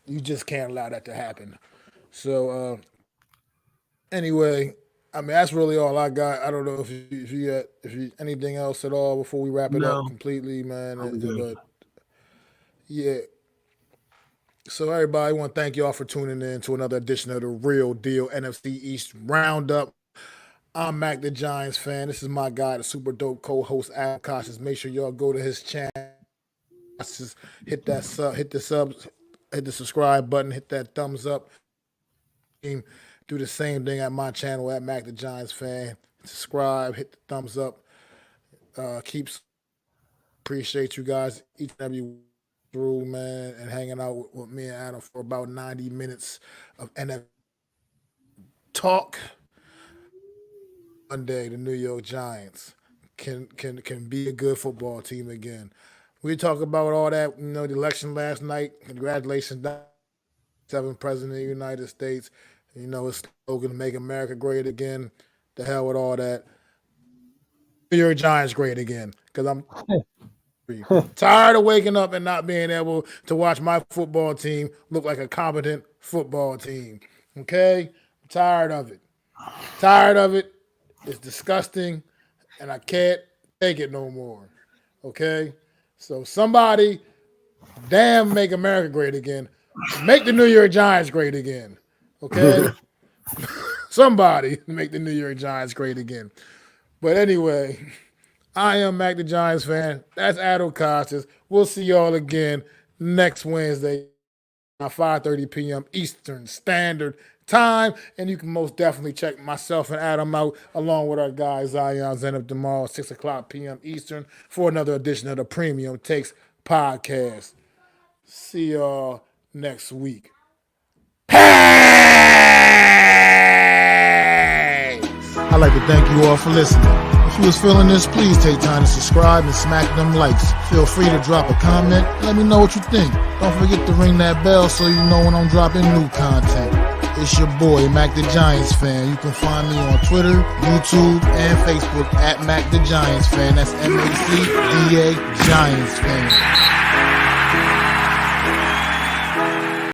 You just can't allow that to happen. So anyway, I mean that's really all I got. I don't know if you anything else at all before we wrap it up no, completely, man. I'm good. But yeah, so everybody, I want to thank y'all for tuning in to another edition of the Real Deal NFC East Roundup. I'm Mac the Giants fan. This is my guy, the super dope co-host Adam Costas. Make sure y'all go to his channel. Just hit that sub, hit the subs, hit the subscribe button, hit that thumbs up. Do the same thing at my channel at Mac the Giants fan. Subscribe, hit the thumbs up. Keeps appreciate you guys each and every through, man, and hanging out with me and Adam for about 90 minutes of NFL talk. Monday, the New York Giants can be a good football team again. We talk about all that, the election last night. Congratulations, seventh president of the United States. His slogan, "Make America Great Again." The hell with all that. New York Giants great again, because I'm tired of waking up and not being able to watch my football team look like a competent football team. Okay? I'm tired of it. Tired of it. It's disgusting, and I can't take it no more. Okay? So somebody, damn, make America great again. Make the New York Giants great again. Okay? Somebody make the New York Giants great again. But anyway, I am Mac the Giants fan. That's Adam Costas. We'll see y'all again next Wednesday at 5:30 p.m. Eastern Standard time. And you can most definitely check myself and Adam out along with our guy Zion Zenith tomorrow, 6 o'clock p.m. Eastern, for another edition of the Premium Takes Podcast. See y'all next week. Hey! I'd like to thank you all for listening. If you was feeling this, please take time to subscribe and smack them likes. Feel free to drop a comment and let me know what you think. Don't forget to ring that bell so you know when I'm dropping new content. It's your boy, MacDaGiantsFan. You can find me on Twitter, YouTube, and Facebook at MacDaGiantsFan. That's MacDa Giants Fan.